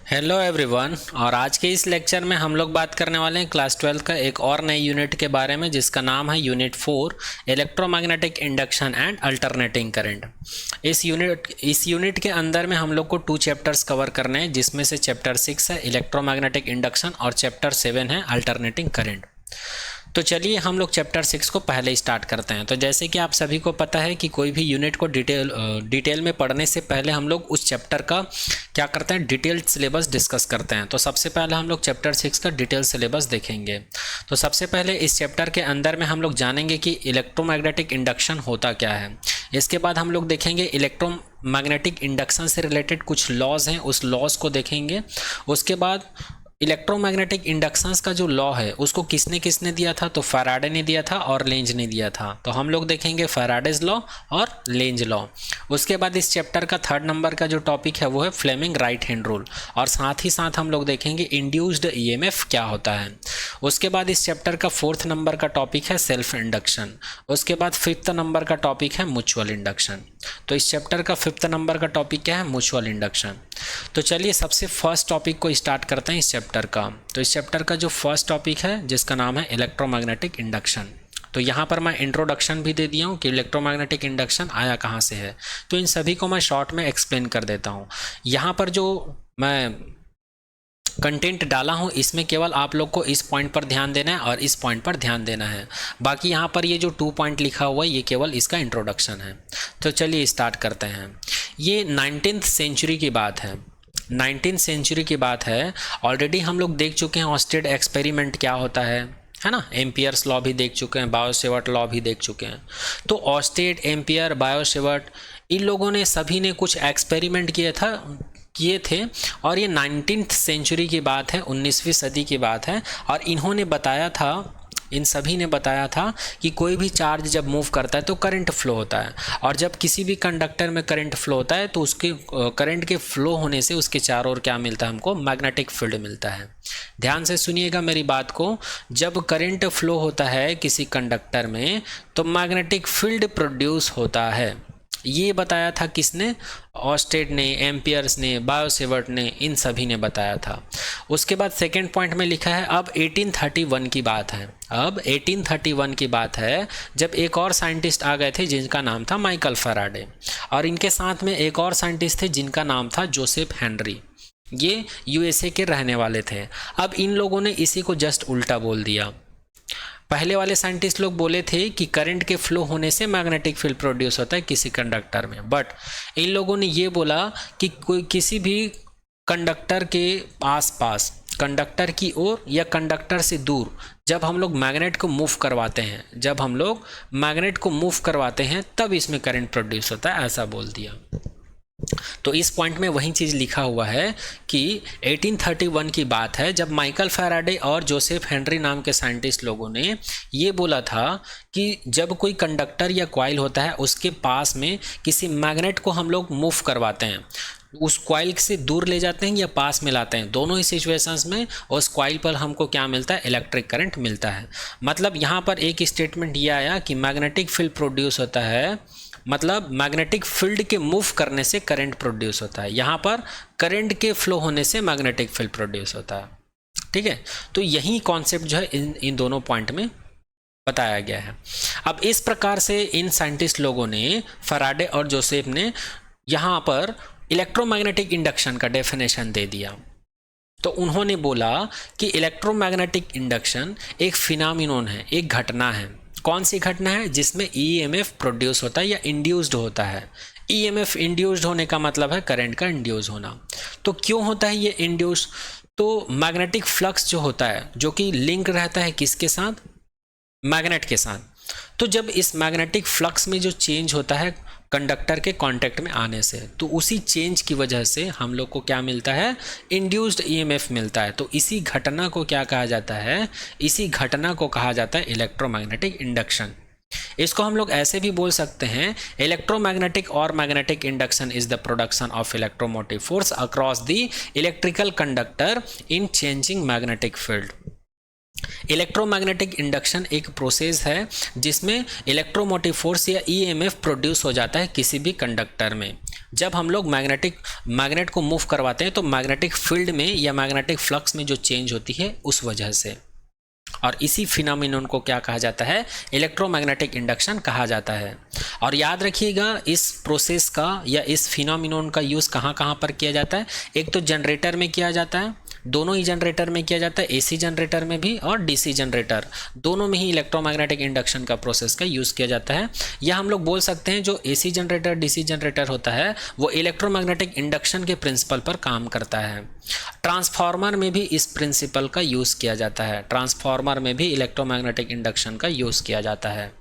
Hello everyone. और आज के इस लेक्चर में हम लोग बात करने वाले हैं क्लास 12 का एक और नई यूनिट के बारे में, जिसका नाम है unit 4 electromagnetic induction and alternating current. इस यूनिट के अंदर में हम लोग को 2 चैप्टर्स कवर करने हैं, जिसमें से चैप्टर 6 है इलेक्ट्रोमैग्नेटिक इंडक्शन और चैप्टर 7 है अल्टरनेटिंग करंट। तो चलिए हम लोग चैप्टर 6 को पहले स्टार्ट करते हैं। तो जैसे कि आप सभी को पता है कि कोई भी यूनिट को डिटेल में पढ़ने से पहले हम लोग उस चैप्टर का क्या करते हैं, डिटेल्ड सिलेबस डिस्कस करते हैं। तो सबसे पहले हम लोग चैप्टर 6 का डिटेल सिलेबस देखेंगे। तो सबसे पहले इस चैप्टर के अंदर में हम लोग जानेंगे कि इलेक्ट्रोमैग्नेटिक इंडक्शन होता क्या है। इसके बाद हम लोग देखेंगे इलेक्ट्रोमैग्नेटिक इंडक्शन से रिलेटेड कुछ लॉज हैं, उस लॉज को देखेंगे। उसके बाद इलेक्ट्रोमैग्नेटिक इंडक्शंस का जो लॉ है उसको किसने किसने दिया था, तो फैराडे ने दिया था और लेंज ने दिया था। तो हम लोग देखेंगे फैराडेज लॉ और लेंज लॉ। उसके बाद इस चैप्टर का 3rd नंबर का जो टॉपिक है वो है फ्लेमिंग राइट हैंड रूल, और साथ ही साथ हम लोग देखेंगे इंड्यूस्ड ईएमएफ क्या होता है। उसके बाद इस चैप्टर का 4th नंबर का टॉपिक है सेल्फ इंडक्शन। उसके बाद 5th नंबर का टॉपिक है म्यूचुअल इंडक्शन। तो इस चैप्टर का 5th नंबर का टॉपिक क्या है, म्यूचुअल इंडक्शन। तो चलिए सबसे फर्स्ट टॉपिक को स्टार्ट करते हैं इस चैप्टर का। तो इस चैप्टर का जो फर्स्ट टॉपिक है जिसका नाम है इलेक्ट्रोमैग्नेटिक इंडक्शन। तो यहाँ पर मैं इंट्रोडक्शन भी दे दिया हूँ कि इलेक्ट्रोमैग्नेटिक इंडक्शन आया कहाँ से है। तो इन सभी को मैं शॉर्ट में एक्सप्लेन कर देता हूँ। यहाँ पर जो मैं कंटेंट डाला हूँ इसमें केवल आप लोग को इस पॉइंट पर ध्यान देना है और इस पॉइंट पर ध्यान देना है। बाकी यहाँ पर ये जो 2 पॉइंट लिखा हुआ है ये केवल इसका इंट्रोडक्शन है। तो चलिए स्टार्ट करते हैं। ये 19th सेंचुरी की बात है, 19th सेंचुरी की बात है। ऑलरेडी हम लोग देख चुके हैं ऑस्टेड एक्सपेरिमेंट क्या होता है ना। एम्पियर्स लॉ भी देख चुके हैं, बायो-सेवर्ट लॉ भी देख चुके हैं। तो ऑस्टेड, एम्पियर, बायो-सेवर्ट इन लोगों ने सभी ने कुछ एक्सपेरिमेंट किए थे। और ये 19th सेंचुरी की बात है, 19वीं सदी की बात है। और इन्होंने बताया था, इन सभी ने बताया था कि कोई भी चार्ज जब मूव करता है तो करंट फ्लो होता है, और जब किसी भी कंडक्टर में करंट फ्लो होता है तो उसके करंट के फ्लो होने से उसके चारों ओर क्या मिलता है, हमको मैग्नेटिक फील्ड मिलता है। ध्यान से सुनिएगा मेरी बात को। जब करंट फ्लो होता है किसी कंडक्टर में तो मैग्नेटिक फील्ड प्रोड्यूस होता है। ये बताया था किसने, ऑस्टेड ने, एम्पियर्स ने, बायो-सेवर्ट ने, इन सभी ने बताया था। उसके बाद सेकेंड पॉइंट में लिखा है अब 1831 की बात है। अब 1831 की बात है जब एक और साइंटिस्ट आ गए थे जिनका नाम था माइकल फैराडे, और इनके साथ में एक और साइंटिस्ट थे जिनका नाम था जोसेफ हेनरी। ये यूएसए के रहने वाले थे। अब इन लोगों ने इसी को जस्ट उल्टा बोल दिया। पहले वाले साइंटिस्ट लोग बोले थे कि करंट के फ्लो होने से मैग्नेटिक फील्ड प्रोड्यूस होता है किसी कंडक्टर में, बट इन लोगों ने ये बोला कि कोई किसी भी कंडक्टर के आसपास, कंडक्टर की ओर या कंडक्टर से दूर जब हम लोग मैग्नेट को मूव करवाते हैं, तब इसमें करंट प्रोड्यूस होता है, ऐसा बोल दिया। तो इस पॉइंट में वही चीज़ लिखा हुआ है कि 1831 की बात है जब माइकल फैराडे और जोसेफ हेनरी नाम के साइंटिस्ट लोगों ने ये बोला था कि जब कोई कंडक्टर या कॉइल होता है उसके पास में किसी मैग्नेट को हम लोग मूव करवाते हैं, उस कॉइल से दूर ले जाते हैं या पास में लाते हैं, दोनों ही सिचुएशंस में उस कॉइल पर हमको क्या मिलता है, इलेक्ट्रिक करंट मिलता है। मतलब यहाँ पर एक स्टेटमेंट ये आया कि मैग्नेटिक फील्ड प्रोड्यूस होता है, मतलब मैग्नेटिक फील्ड के मूव करने से करंट प्रोड्यूस होता है। यहाँ पर करंट के फ्लो होने से मैग्नेटिक फील्ड प्रोड्यूस होता है। ठीक है, तो यही कॉन्सेप्ट जो है इन दोनों पॉइंट में बताया गया है। अब इस प्रकार से इन साइंटिस्ट लोगों ने, फैराडे और जोसेफ ने, यहाँ पर इलेक्ट्रोमैग्नेटिक इंडक्शन का डेफिनेशन दे दिया। तो उन्होंने बोला कि इलेक्ट्रोमैग्नेटिक इंडक्शन एक फिनोमिनन है, एक घटना है। कौन सी घटना है, जिसमें ईएमएफ प्रोड्यूस होता है या इंड्यूस्ड होता है। ईएमएफ इंड्यूस्ड होने का मतलब है करंट का इंड्यूस होना। तो क्यों होता है ये इंड्यूस, तो मैग्नेटिक फ्लक्स जो होता है, जो कि लिंक रहता है किसके साथ, मैग्नेट के साथ। तो जब इस मैग्नेटिक फ्लक्स में जो चेंज होता है कंडक्टर के कांटेक्ट में आने से, तो उसी चेंज की वजह से हम लोग को क्या मिलता है, इंड्यूस्ड ईएमएफ मिलता है। तो इसी घटना को क्या कहा जाता है, इसी घटना को कहा जाता है इलेक्ट्रोमैग्नेटिक इंडक्शन। इसको हम लोग ऐसे भी बोल सकते हैं, इलेक्ट्रोमैग्नेटिक और magnetic induction is the production of electromotive force across the electrical conductor in changing magnetic field. Electromagnetic induction एक प्रोसेस है जिसमें इलेक्ट्रोमोटिव फोर्स या ईएमएफ प्रोड्यूस हो जाता है किसी भी कंडक्टर में। जब हम लोग मैग्नेट को मूव करवाते हैं तो मैग्नेटिक फील्ड में या मैग्नेटिक फ्लक्स में जो चेंज होती है उस वजह से, और इसी फिनोमिनन को क्या कहा जाता है, इलेक्ट्रोमैग्नेटिक इंडक्शन कहा जाता है। और याद रखिएगा इस प्रोसेस का या इस फिनोमिनन का यूज़ कहाँ कहाँ पर किया जाता है। एक तो जनरेटर में किया जाता है, दोनों ही जनरेटर में किया जाता है, एसी जनरेटर में भी और डीसी जनरेटर दोनों में ही इलेक्ट्रोमैग्नेटिक इंडक्शन का प्रोसेस का यूज़ किया जाता है। या हम लोग बोल सकते हैं जो एसी जनरेटर डीसी जनरेटर होता है वो इलेक्ट्रोमैग्नेटिक इंडक्शन के प्रिंसिपल पर काम करता है। ट्रांसफार्मर में भी इस प्रिंसिपल का यूज़ किया जाता है, ट्रांसफार्मर में भी इलेक्ट्रोमैग्नेटिक इंडक्शन का यूज़ किया जाता है।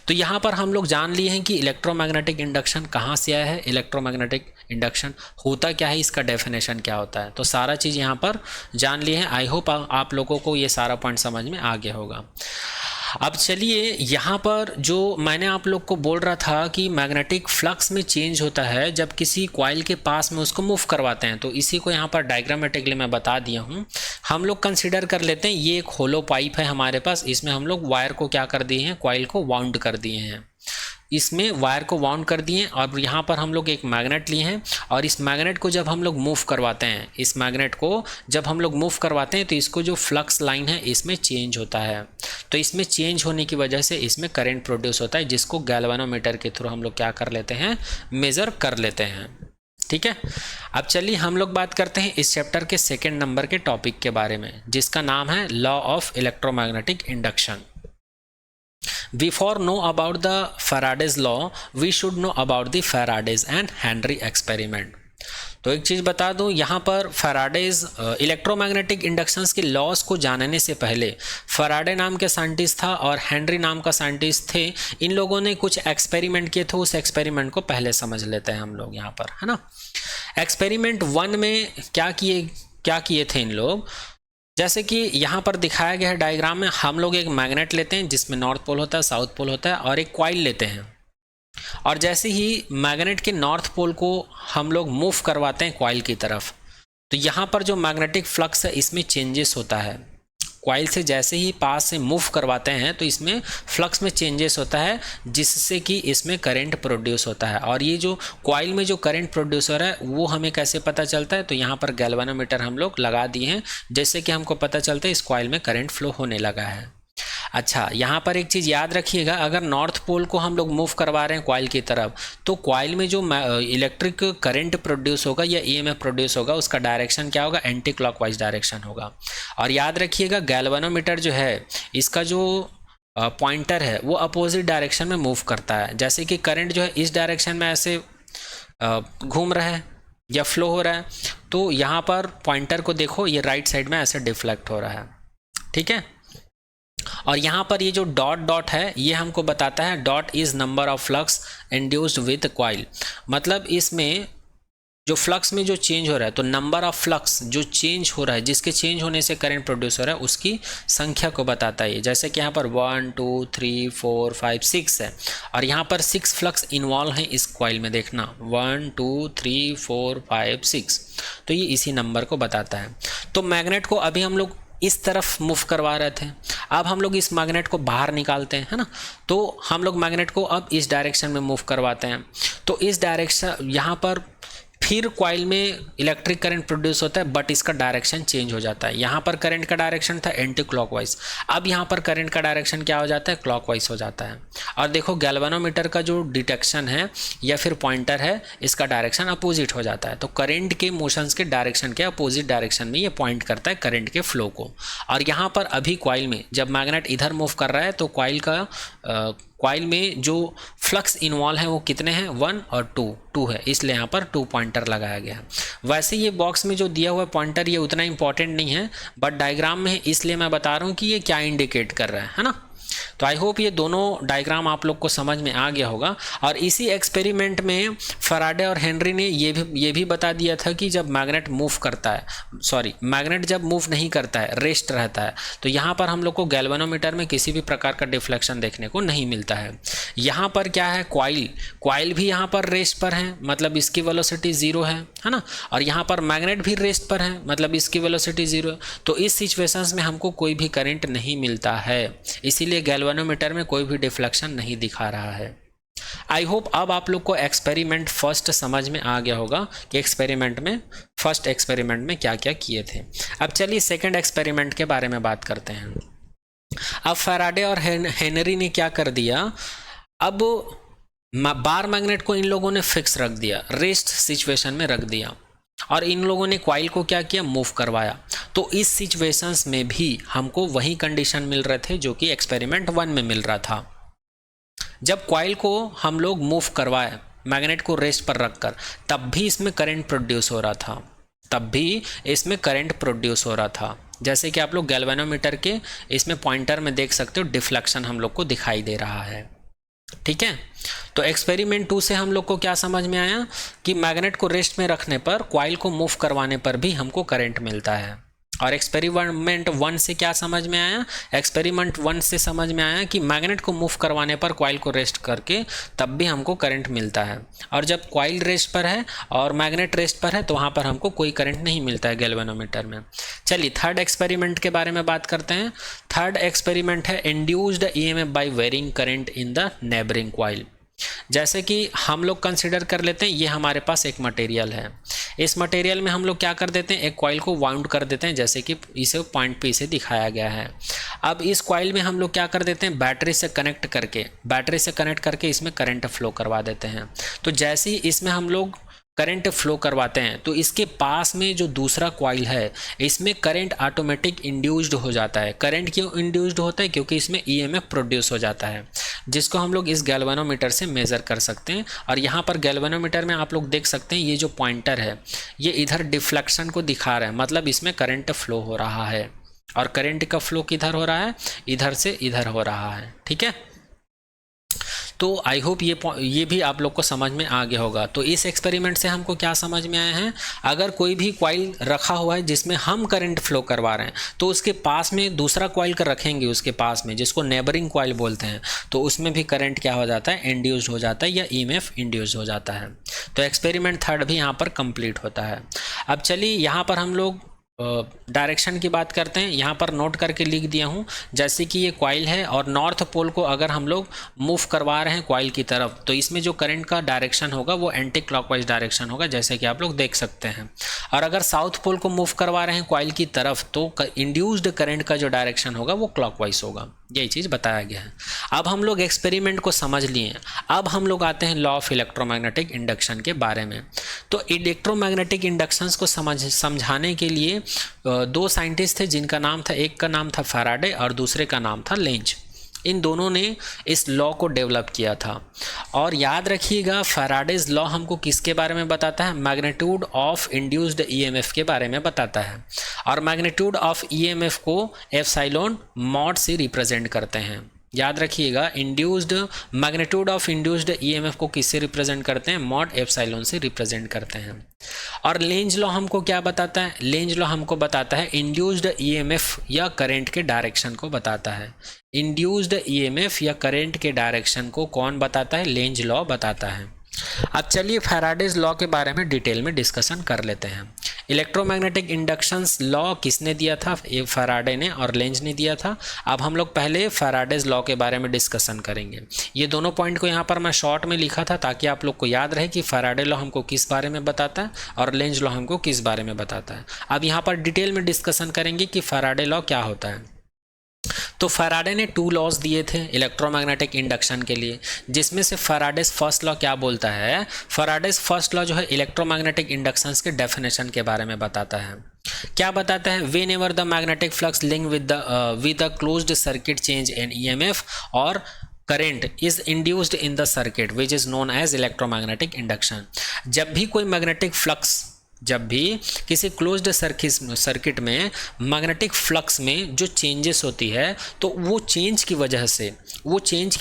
तो यहाँ पर हम लोग जान लिए हैं कि इलेक्ट्रोमैग्नेटिक इंडक्शन कहाँ से आया है, इलेक्ट्रोमैग्नेटिक इंडक्शन होता क्या है, इसका डेफिनेशन क्या होता है। तो सारा चीज़ यहाँ पर जान लिए हैं। आई होप आप लोगों को ये सारा पॉइंट समझ में आ गया होगा। अब चलिए यहाँ पर जो मैंने आप लोग को बोल रहा था कि मैग्नेटिक फ्लक्स में चेंज होता है जब किसी कॉइल के पास में उसको मूव करवाते हैं, तो इसी को यहाँ पर डायग्रामेटिकली मैं बता दिया हूँ। हम लोग कंसीडर कर लेते हैं ये एक होलो पाइप है हमारे पास, इसमें हम लोग वायर को क्या कर दिए हैं, कॉइल को वाउंड कर दिए हैं, इसमें वायर को वाउंड कर दिए और यहाँ पर हम लोग एक मैग्नेट लिए हैं और इस मैग्नेट को जब हम लोग मूव करवाते हैं, इस मैग्नेट को जब हम लोग मूव करवाते हैं तो इसको जो फ्लक्स लाइन है इसमें चेंज होता है। तो इसमें चेंज होने की वजह से इसमें करंट प्रोड्यूस होता है जिसको गैल्वेनोमीटर के थ्रू हम लोग क्या कर लेते हैं, मेज़र कर लेते हैं। ठीक है, अब चलिए हम लोग बात करते हैं इस चैप्टर के सेकेंड नंबर के टॉपिक के बारे में जिसका नाम है law of electromagnetic induction. Before know about the Faraday's law, we should know about the Faraday's and Henry experiment. तो एक चीज़ बता दूं, यहाँ पर फैराडेज इलेक्ट्रोमैग्नेटिक इंडक्शंस के लॉस को जानने से पहले फैराडे नाम के साइंटिस्ट था और हेनरी नाम का साइंटिस्ट थे। इन लोगों ने कुछ एक्सपेरिमेंट किए थे, उस एक्सपेरिमेंट को पहले समझ लेते हैं हम लोग यहाँ पर, है ना। एक्सपेरिमेंट 1 में क्या किए थे इन लोग, जैसे कि यहाँ पर दिखाया गया है डायग्राम में, हम लोग एक मैग्नेट लेते हैं जिसमें नॉर्थ पोल होता है, साउथ पोल होता है और एक कॉइल लेते हैं। और जैसे ही मैग्नेट के नॉर्थ पोल को हम लोग मूव करवाते हैं कॉइल की तरफ, तो यहाँ पर जो मैग्नेटिक फ्लक्स है इसमें चेंजेस होता है। कॉइल से जैसे ही पास से मूव करवाते हैं तो इसमें फ्लक्स में चेंजेस होता है जिससे कि इसमें करंट प्रोड्यूस होता है। और ये जो कॉइल में जो करंट प्रोड्यूस हो रहा है वो हमें कैसे पता चलता है, तो यहाँ पर गैल्वेनोमीटर हम लोग लगा दिए हैं जैसे कि हमको पता चलता है इस कॉइल में करंट फ्लो होने लगा है। अच्छा, यहाँ पर एक चीज़ याद रखिएगा, अगर नॉर्थ पोल को हम लोग मूव करवा रहे हैं कॉइल की तरफ तो कॉइल में जो इलेक्ट्रिक करंट प्रोड्यूस होगा या ईएमएफ प्रोड्यूस होगा उसका डायरेक्शन क्या होगा, एंटी क्लॉकवाइज डायरेक्शन होगा। और याद रखिएगा गैल्वेनोमीटर जो है इसका जो पॉइंटर है वो अपोजिट डायरेक्शन में मूव करता है। जैसे कि करंट जो है इस डायरेक्शन में ऐसे घूम रहा है या फ्लो हो रहा है, तो यहाँ पर पॉइंटर को देखो ये राइट साइड में ऐसे डिफ्लेक्ट हो रहा है। ठीक है, और यहाँ पर ये जो डॉट है ये हमको बताता है dot is number of flux induced with coil, मतलब इसमें जो फ्लक्स में जो चेंज हो रहा है तो नंबर ऑफ फ्लक्स जो चेंज हो रहा है जिसके चेंज होने से करंट प्रोड्यूस हो रहा है उसकी संख्या को बताता है। जैसे कि यहाँ पर 1 2 3 4 5 6 है और यहाँ पर 6 फ्लक्स इन्वॉल्व हैं इस कॉइल में, देखना 1 2 3 4 5 6, तो ये इसी नंबर को बताता है। तो मैग्नेट को अभी हम लोग इस तरफ मूव करवा रहे थे, अब हम लोग इस मैग्नेट को बाहर निकालते हैं, है ना। तो हम लोग मैग्नेट को अब इस डायरेक्शन में मूव करवाते हैं, तो इस डायरेक्शन यहाँ पर फिर कॉइल में इलेक्ट्रिक करंट प्रोड्यूस होता है बट इसका डायरेक्शन चेंज हो जाता है। यहाँ पर करंट का डायरेक्शन था एंटी क्लॉकवाइज, अब यहाँ पर करंट का डायरेक्शन क्या हो जाता है, क्लॉकवाइज हो जाता है। और देखो गैल्वेनोमीटर का जो डिटेक्शन है या फिर पॉइंटर है इसका डायरेक्शन अपोजिट हो जाता है। तो करंट के मोशंस के डायरेक्शन के अपोजिट डायरेक्शन में ये पॉइंट करता है करंट के फ्लो को। और यहाँ पर अभी कॉइल में जब मैग्नेट इधर मूव कर रहा है तो कॉइल में जो फ्लक्स इन्वॉल्व है वो कितने हैं, 1 और 2 है, इसलिए यहाँ पर 2 पॉइंटर लगाया गया है। वैसे ये बॉक्स में जो दिया हुआ पॉइंटर ये उतना इंपॉर्टेंट नहीं है बट डायग्राम में है इसलिए मैं बता रहा हूँ कि ये क्या इंडिकेट कर रहा है ना। तो आई होप ये दोनों डायग्राम आप लोग को समझ में आ गया होगा। और इसी एक्सपेरिमेंट में फैराडे और हेनरी ने ये भी बता दिया था कि जब मैग्नेट मूव करता है, मैग्नेट जब मूव नहीं करता है, रेस्ट रहता है, तो यहाँ पर हम लोग को गैल्वेनोमीटर में किसी भी प्रकार का डिफ्लेक्शन देखने को नहीं मिलता है। यहाँ पर क्या है, कॉइल भी यहाँ पर रेस्ट पर है, मतलब इसकी वेलोसिटी 0 है ना। और यहाँ पर मैग्नेट भी रेस्ट पर है, मतलब इसकी वेलोसिटी 0 है। तो इस सिचुएशंस में हमको कोई भी करंट नहीं मिलता है, इसीलिए गैल्वेनोमीटर में कोई भी डिफ्लेक्शन नहीं दिखा रहा है। आई होप अब आप लोग को एक्सपेरिमेंट फर्स्ट समझ में आ गया होगा कि फर्स्ट एक्सपेरिमेंट में क्या क्या किए थे। अब चलिए सेकंड एक्सपेरिमेंट के बारे में बात करते हैं। अब फैराडे और हेनरी ने क्या कर दिया, अब बार मैग्नेट को इन लोगों ने फिक्स रख दिया, रेस्ट सिचुएशन में रख दिया, और इन लोगों ने कॉइल को क्या किया, मूव करवाया। तो इस सिचुएशंस में भी हमको वही कंडीशन मिल रहे थे जो कि एक्सपेरिमेंट 1 में मिल रहा था। जब कॉइल को हम लोग मूव करवाए मैग्नेट को रेस्ट पर रखकर, तब भी इसमें करंट प्रोड्यूस हो रहा था, जैसे कि आप लोग गैल्वेनोमीटर के इसमें पॉइंटर में देख सकते हो, डिफ्लेक्शन हम लोग को दिखाई दे रहा है। ठीक है, तो एक्सपेरिमेंट 2 से हम लोग को क्या समझ में आया कि मैग्नेट को रेस्ट में रखने पर, कॉइल को मूव करवाने पर भी हमको करंट मिलता है। और एक्सपेरिमेंट 1 से क्या समझ में आया, एक्सपेरिमेंट 1 से समझ में आया कि मैग्नेट को मूव करवाने पर, कॉइल को रेस्ट करके, तब भी हमको करंट मिलता है। और जब कॉइल रेस्ट पर है और मैग्नेट रेस्ट पर है तो वहाँ पर हमको कोई करंट नहीं मिलता है गैल्वेनोमीटर में। चलिए थर्ड एक्सपेरिमेंट के बारे में बात करते हैं। थर्ड एक्सपेरिमेंट है induced EMF by varying current in the neighbouring coil. जैसे कि हम लोग कंसिडर कर लेते हैं, ये हमारे पास एक मटेरियल है। इस मटेरियल में हम लोग क्या कर देते हैं, एक कॉइल को वाउंड कर देते हैं, जैसे कि इसे पॉइंट पे इसे दिखाया गया है। अब इस कॉइल में हम लोग क्या कर देते हैं, बैटरी से कनेक्ट करके इसमें करंट फ्लो करवा देते हैं। तो जैसे ही इसमें हम लोग करंट फ्लो करवाते हैं तो इसके पास में जो दूसरा कॉइल है, इसमें करंट ऑटोमेटिक इंड्यूस्ड हो जाता है। करंट क्यों इंड्यूस्ड होता है, क्योंकि इसमें ईएमएफ प्रोड्यूस हो जाता है, जिसको हम लोग इस गैल्वेनोमीटर से मेज़र कर सकते हैं। और यहाँ पर गैल्वेनोमीटर में आप लोग देख सकते हैं, ये जो पॉइंटर है ये इधर डिफ्लेक्शन को दिखा रहा है, मतलब इसमें करंट फ्लो हो रहा है। और करंट का फ्लो किधर हो रहा है, इधर से इधर हो रहा है। ठीक है, तो आई होप ये भी आप लोग को समझ में आ गया होगा। तो इस एक्सपेरिमेंट से हमको क्या समझ में आया है, अगर कोई भी कॉइल रखा हुआ है जिसमें हम करंट फ्लो करवा रहे हैं, तो उसके पास में दूसरा कॉइल का रखेंगे, उसके पास में जिसको नेबरिंग कॉइल बोलते हैं, तो उसमें भी करंट क्या हो जाता है, इंड्यूस्ड हो जाता है, या ईएमएफ इंड्यूस हो जाता है। तो एक्सपेरिमेंट थर्ड भी यहाँ पर कंप्लीट होता है। अब चलिए यहाँ पर हम लोग डायरेक्शन की बात करते हैं। यहाँ पर नोट करके लिख दिया हूँ, जैसे कि ये कॉइल है और नॉर्थ पोल को अगर हम लोग मूव करवा रहे हैं कॉइल की तरफ, तो इसमें जो करंट का डायरेक्शन होगा वो एंटी क्लॉकवाइज डायरेक्शन होगा, जैसे कि आप लोग देख सकते हैं। और अगर साउथ पोल को मूव करवा रहे हैं कॉइल की तरफ, तो इंड्यूस्ड करंट का जो डायरेक्शन होगा वो क्लॉकवाइज होगा। यही चीज़ बताया गया है। अब हम लोग एक्सपेरिमेंट को समझ लिए, अब हम लोग आते हैं लॉ ऑफ इलेक्ट्रोमैग्नेटिक इंडक्शन के बारे में। तो इलेक्ट्रोमैग्नेटिक इंडक्शंस को समझाने के लिए दो साइंटिस्ट थे, जिनका नाम था, एक का नाम था फैराडे और दूसरे का नाम था लेंज। इन दोनों ने इस लॉ को डेवलप किया था। और याद रखिएगा, फैराडेज लॉ हमको किसके बारे में बताता है, मैग्नीट्यूड ऑफ इंड्यूस्ड ईएमएफ के बारे में बताता है। और मैग्नीट्यूड ऑफ ईएमएफ को एप्सिलॉन मॉड से रिप्रेजेंट करते हैं। याद रखिएगा, मैग्नीट्यूड ऑफ इंड्यूस्ड ईएमएफ को किससे रिप्रेजेंट करते हैं, मॉड एप्सिलॉन से रिप्रेजेंट करते हैं। और लेंज लॉ हमको क्या बताता है, लेंज लॉ हमको बताता है इंड्यूस्ड ईएमएफ या करंट के डायरेक्शन को बताता है। इंड्यूस्ड ईएमएफ या करंट के डायरेक्शन को कौन बताता है, लेंज लॉ बताता है। अब चलिए फैराडेज लॉ के बारे में डिटेल में डिस्कशन कर लेते हैं। इलेक्ट्रोमैग्नेटिक इंडक्शंस लॉ किसने दिया था, ये फैराडे ने और लेंज ने दिया था। अब हम लोग पहले फैराडेज लॉ के बारे में डिस्कशन करेंगे। ये दोनों पॉइंट को यहाँ पर मैं शॉर्ट में लिखा था ताकि आप लोग को याद रहे कि फैराडे लॉ हमको किस बारे में बताता है और लेंज लॉ हमको किस बारे में बताता है। अब यहाँ पर डिटेल में डिस्कशन करेंगे कि फैराडे लॉ क्या होता है। तो फैराडे ने 2 लॉज दिए थे इलेक्ट्रोमैग्नेटिक इंडक्शन के लिए, जिसमें से फैराडेज फर्स्ट लॉ क्या बोलता है, फैराडेज फर्स्ट लॉ जो है इलेक्ट्रोमैग्नेटिक इंडक्शंस के डेफिनेशन के बारे में बताता है। क्या बताता है, whenever the magnetic flux link with the closed circuit change in EMF और current is induced in the circuit which is known as electromagnetic induction. जब भी कोई मैग्नेटिक फ्लक्स, जब भी किसी क्लोज्ड सर्किट में मैग्नेटिक फ्लक्स में जो चेंजेस होती है, तो वो चेंज की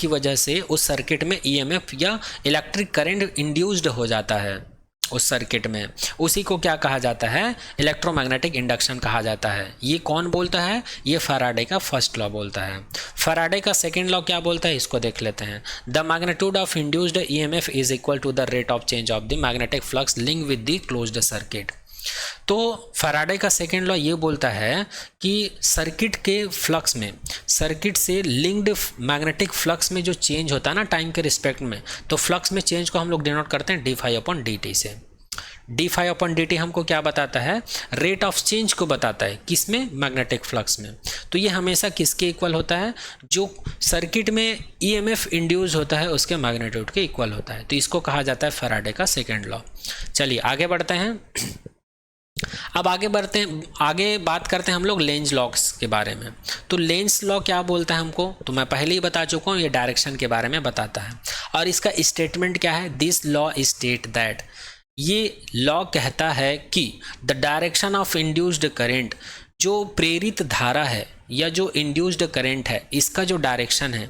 वजह से उस सर्किट में ईएमएफ या इलेक्ट्रिक करंट इंड्यूस्ड हो जाता है उस सर्किट में। उसी को क्या कहा जाता है, इलेक्ट्रोमैग्नेटिक इंडक्शन कहा जाता है। ये कौन बोलता है, ये फैराडे का फर्स्ट लॉ बोलता है। फैराडे का सेकंड लॉ क्या बोलता है, इसको देख लेते हैं। The magnitude of induced EMF is equal to the rate of change of the magnetic flux link with the closed circuit. तो फैराडे का सेकेंड लॉ ये बोलता है कि सर्किट के फ्लक्स में, सर्किट से लिंक्ड मैग्नेटिक फ्लक्स में जो चेंज होता है ना टाइम के रिस्पेक्ट में, तो फ्लक्स में चेंज को हम लोग डिनोट करते हैं d∅/dt से। d∅/dt हमको क्या बताता है? रेट ऑफ चेंज को बताता है, किसमें? मैग्नेटिक फ्लक्स में। तो ये हमेशा किसके इक्वल होता है? जो सर्किट में ईएमएफ इंड्यूस होता है उसके मैग्नीट्यूड के इक्वल होता है। तो इसको कहा जाता है फैराडे का सेकेंड लॉ। चलिए आगे बढ़ते हैं। अब आगे बात करते हैं हम लोग लेंज लॉस के बारे में। तो लेंज लॉ क्या बोलता है हमको? तो मैं पहले ही बता चुका हूँ, ये डायरेक्शन के बारे में बताता है। और इसका स्टेटमेंट क्या है? दिस लॉ स्टेट दैट, ये लॉ कहता है कि the direction of induced current, जो प्रेरित धारा है या जो इंड्यूस्ड करेंट है, इसका जो डायरेक्शन है,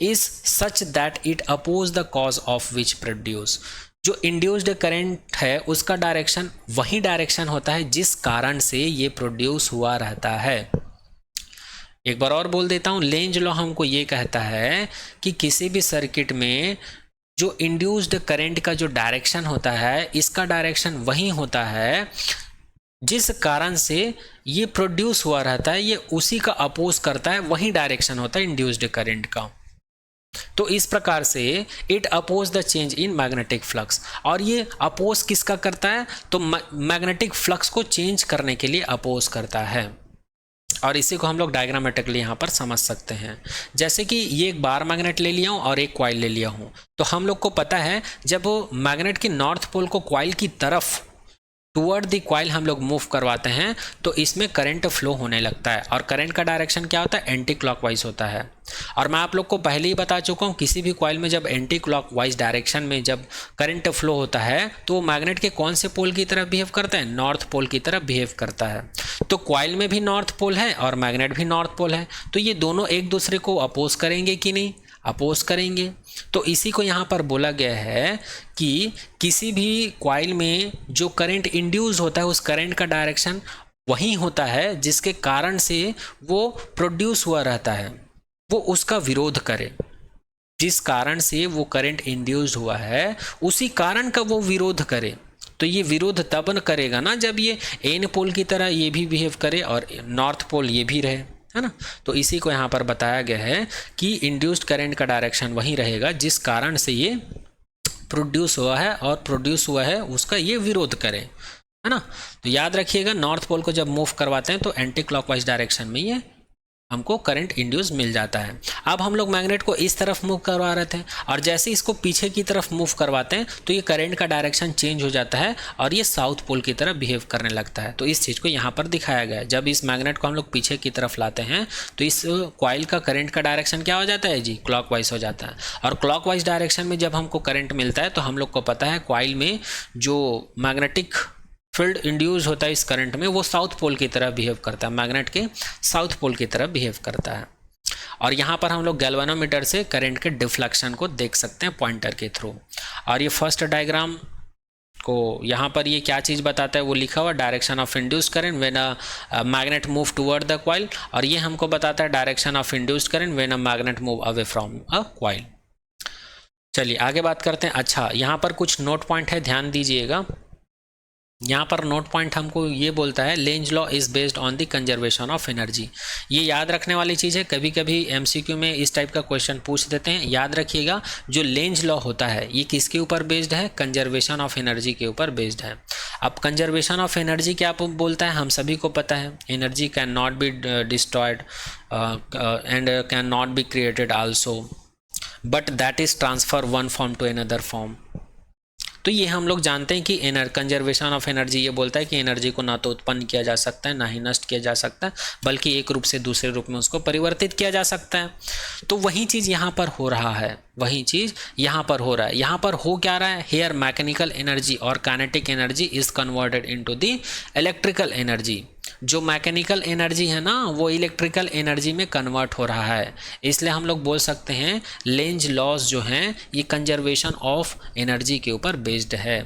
is such that it oppose the cause of which produce, जो इंड्यूस्ड करंट है उसका डायरेक्शन वही डायरेक्शन होता है जिस कारण से ये प्रोड्यूस हुआ रहता है। एक बार और बोल देता हूँ, लेंज लॉ हमको ये कहता है कि किसी भी सर्किट में जो इंड्यूस्ड करंट का जो डायरेक्शन होता है, इसका डायरेक्शन वही होता है जिस कारण से ये प्रोड्यूस हुआ रहता है, ये उसी का अपोज करता है, वही डायरेक्शन होता है इंड्यूस्ड करंट का। तो इस प्रकार से it oppose the change in magnetic flux. और ये अपोज किसका करता है? तो मैग्नेटिक फ्लक्स को चेंज करने के लिए अपोज करता है। और इसी को हम लोग डायग्रामेटिकली यहाँ पर समझ सकते हैं। जैसे कि ये एक बार मैग्नेट ले लिया हूँ और एक कॉइल ले लिया हूँ, तो हम लोग को पता है जब वो मैग्नेट की नॉर्थ पोल को कॉइल की तरफ टुवर्ड द कॉइल हम लोग मूव करवाते हैं तो इसमें करंट फ्लो होने लगता है। और करंट का डायरेक्शन क्या होता है? एंटी क्लॉकवाइज होता है। और मैं आप लोग को पहले ही बता चुका हूँ, किसी भी कॉइल में जब एंटी क्लॉकवाइज डायरेक्शन में जब करंट फ्लो होता है तो वो मैग्नेट के कौन से पोल की तरफ बिहेव करता है? नॉर्थ पोल की तरफ बिहेव करता है। तो कॉइल में भी नॉर्थ पोल है और मैग्नेट भी नॉर्थ पोल है, तो ये दोनों एक दूसरे को अपोज करेंगे कि नहीं? अपोज करेंगे। तो इसी को यहाँ पर बोला गया है कि किसी भी कॉइल में जो करंट इंड्यूस होता है उस करंट का डायरेक्शन वही होता है जिसके कारण से वो प्रोड्यूस हुआ रहता है, वो उसका विरोध करे। जिस कारण से वो करंट इंड्यूस हुआ है उसी कारण का वो विरोध करे। तो ये विरोध तब करेगा ना जब ये एन पोल की तरह ये भी बिहेव करे और नॉर्थ पोल ये भी रहे, है ना। तो इसी को यहाँ पर बताया गया है कि इंड्यूस्ड करंट का डायरेक्शन वही रहेगा जिस कारण से ये प्रोड्यूस हुआ है और प्रोड्यूस हुआ है उसका ये विरोध करे, है ना। तो याद रखिएगा, नॉर्थ पोल को जब मूव करवाते हैं तो एंटी क्लॉकवाइज डायरेक्शन में ये हमको करंट इंड्यूस मिल जाता है। अब हम लोग मैग्नेट को इस तरफ मूव करवा रहे थे और जैसे इसको पीछे की तरफ मूव करवाते हैं तो ये करंट का डायरेक्शन चेंज हो जाता है और ये साउथ पोल की तरफ बिहेव करने लगता है। तो इस चीज़ को यहाँ पर दिखाया गया है। जब इस मैग्नेट को हम लोग पीछे की तरफ लाते हैं तो इस कॉइल का करंट का डायरेक्शन क्या हो जाता है जी? क्लॉकवाइज हो जाता है। और क्लॉकवाइज डायरेक्शन में जब हमको करंट मिलता है तो हम लोग को पता है कॉइल में जो मैग्नेटिक फील्ड इंड्यूस होता है इस करंट में वो साउथ पोल की तरह बिहेव करता है, मैग्नेट के साउथ पोल की तरह बिहेव करता है। और यहाँ पर हम लोग गैल्वेनोमीटर से करंट के डिफ्लेक्शन को देख सकते हैं पॉइंटर के थ्रू। और ये फर्स्ट डायग्राम को यहाँ पर ये क्या चीज़ बताता है वो लिखा हुआ, direction of induced current when a magnet move toward the coil. और ये हमको बताता है direction of induced current when a magnet move away from a coil. चलिए आगे बात करते हैं। अच्छा, यहाँ पर कुछ नोट पॉइंट है, ध्यान दीजिएगा। यहाँ पर नोट पॉइंट हमको ये बोलता है Lenz law is based on the conservation of energy. ये याद रखने वाली चीज़ है, कभी कभी एमसीक्यू में इस टाइप का क्वेश्चन पूछ देते हैं। याद रखिएगा, जो लेंज लॉ होता है ये किसके ऊपर बेस्ड है? कंजर्वेशन ऑफ एनर्जी के ऊपर बेस्ड है। अब कंजर्वेशन ऑफ एनर्जी क्या बोलता है? हम सभी को पता है, energy can not be destroyed and can not be created also, but that is transfer one form to another form. तो ये हम लोग जानते हैं कि कंजर्वेशन ऑफ एनर्जी ये बोलता है कि एनर्जी को ना तो उत्पन्न किया जा सकता है ना ही नष्ट किया जा सकता है, बल्कि एक रूप से दूसरे रूप में उसको परिवर्तित किया जा सकता है। तो वही चीज़ यहाँ पर हो रहा है, वही चीज़ यहाँ पर हो रहा है। यहाँ पर हो क्या रहा है? हेयर मैकेनिकल एनर्जी और kinetic energy is converted into the electrical energy. जो मैकेनिकल एनर्जी है ना वो इलेक्ट्रिकल एनर्जी में कन्वर्ट हो रहा है। इसलिए हम लोग बोल सकते हैं लेंज लॉज जो हैं ये कंजर्वेशन ऑफ एनर्जी के ऊपर बेस्ड है।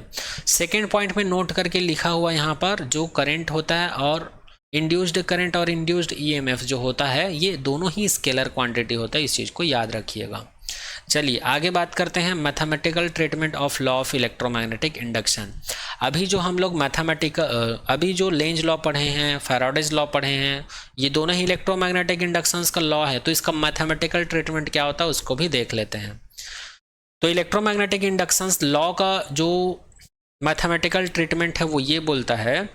सेकेंड पॉइंट में नोट करके लिखा हुआ यहाँ पर, जो करंट होता है और इंड्यूस्ड करंट और इंड्यूस्ड ईएमएफ जो होता है ये दोनों ही स्केलर क्वांटिटी होता है, इस चीज़ को याद रखिएगा। चलिए आगे बात करते हैं mathematical treatment of law of electromagnetic induction. अभी जो हम लोग अभी जो लेंज लॉ पढ़े हैं, फैराडेज लॉ पढ़े हैं, ये दोनों ही इलेक्ट्रोमैग्नेटिक इंडक्शंस का लॉ है, तो इसका मैथमेटिकल ट्रीटमेंट क्या होता है उसको भी देख लेते हैं। तो इलेक्ट्रोमैग्नेटिक इंडक्शंस लॉ का जो मैथमेटिकल ट्रीटमेंट है वो ये बोलता है,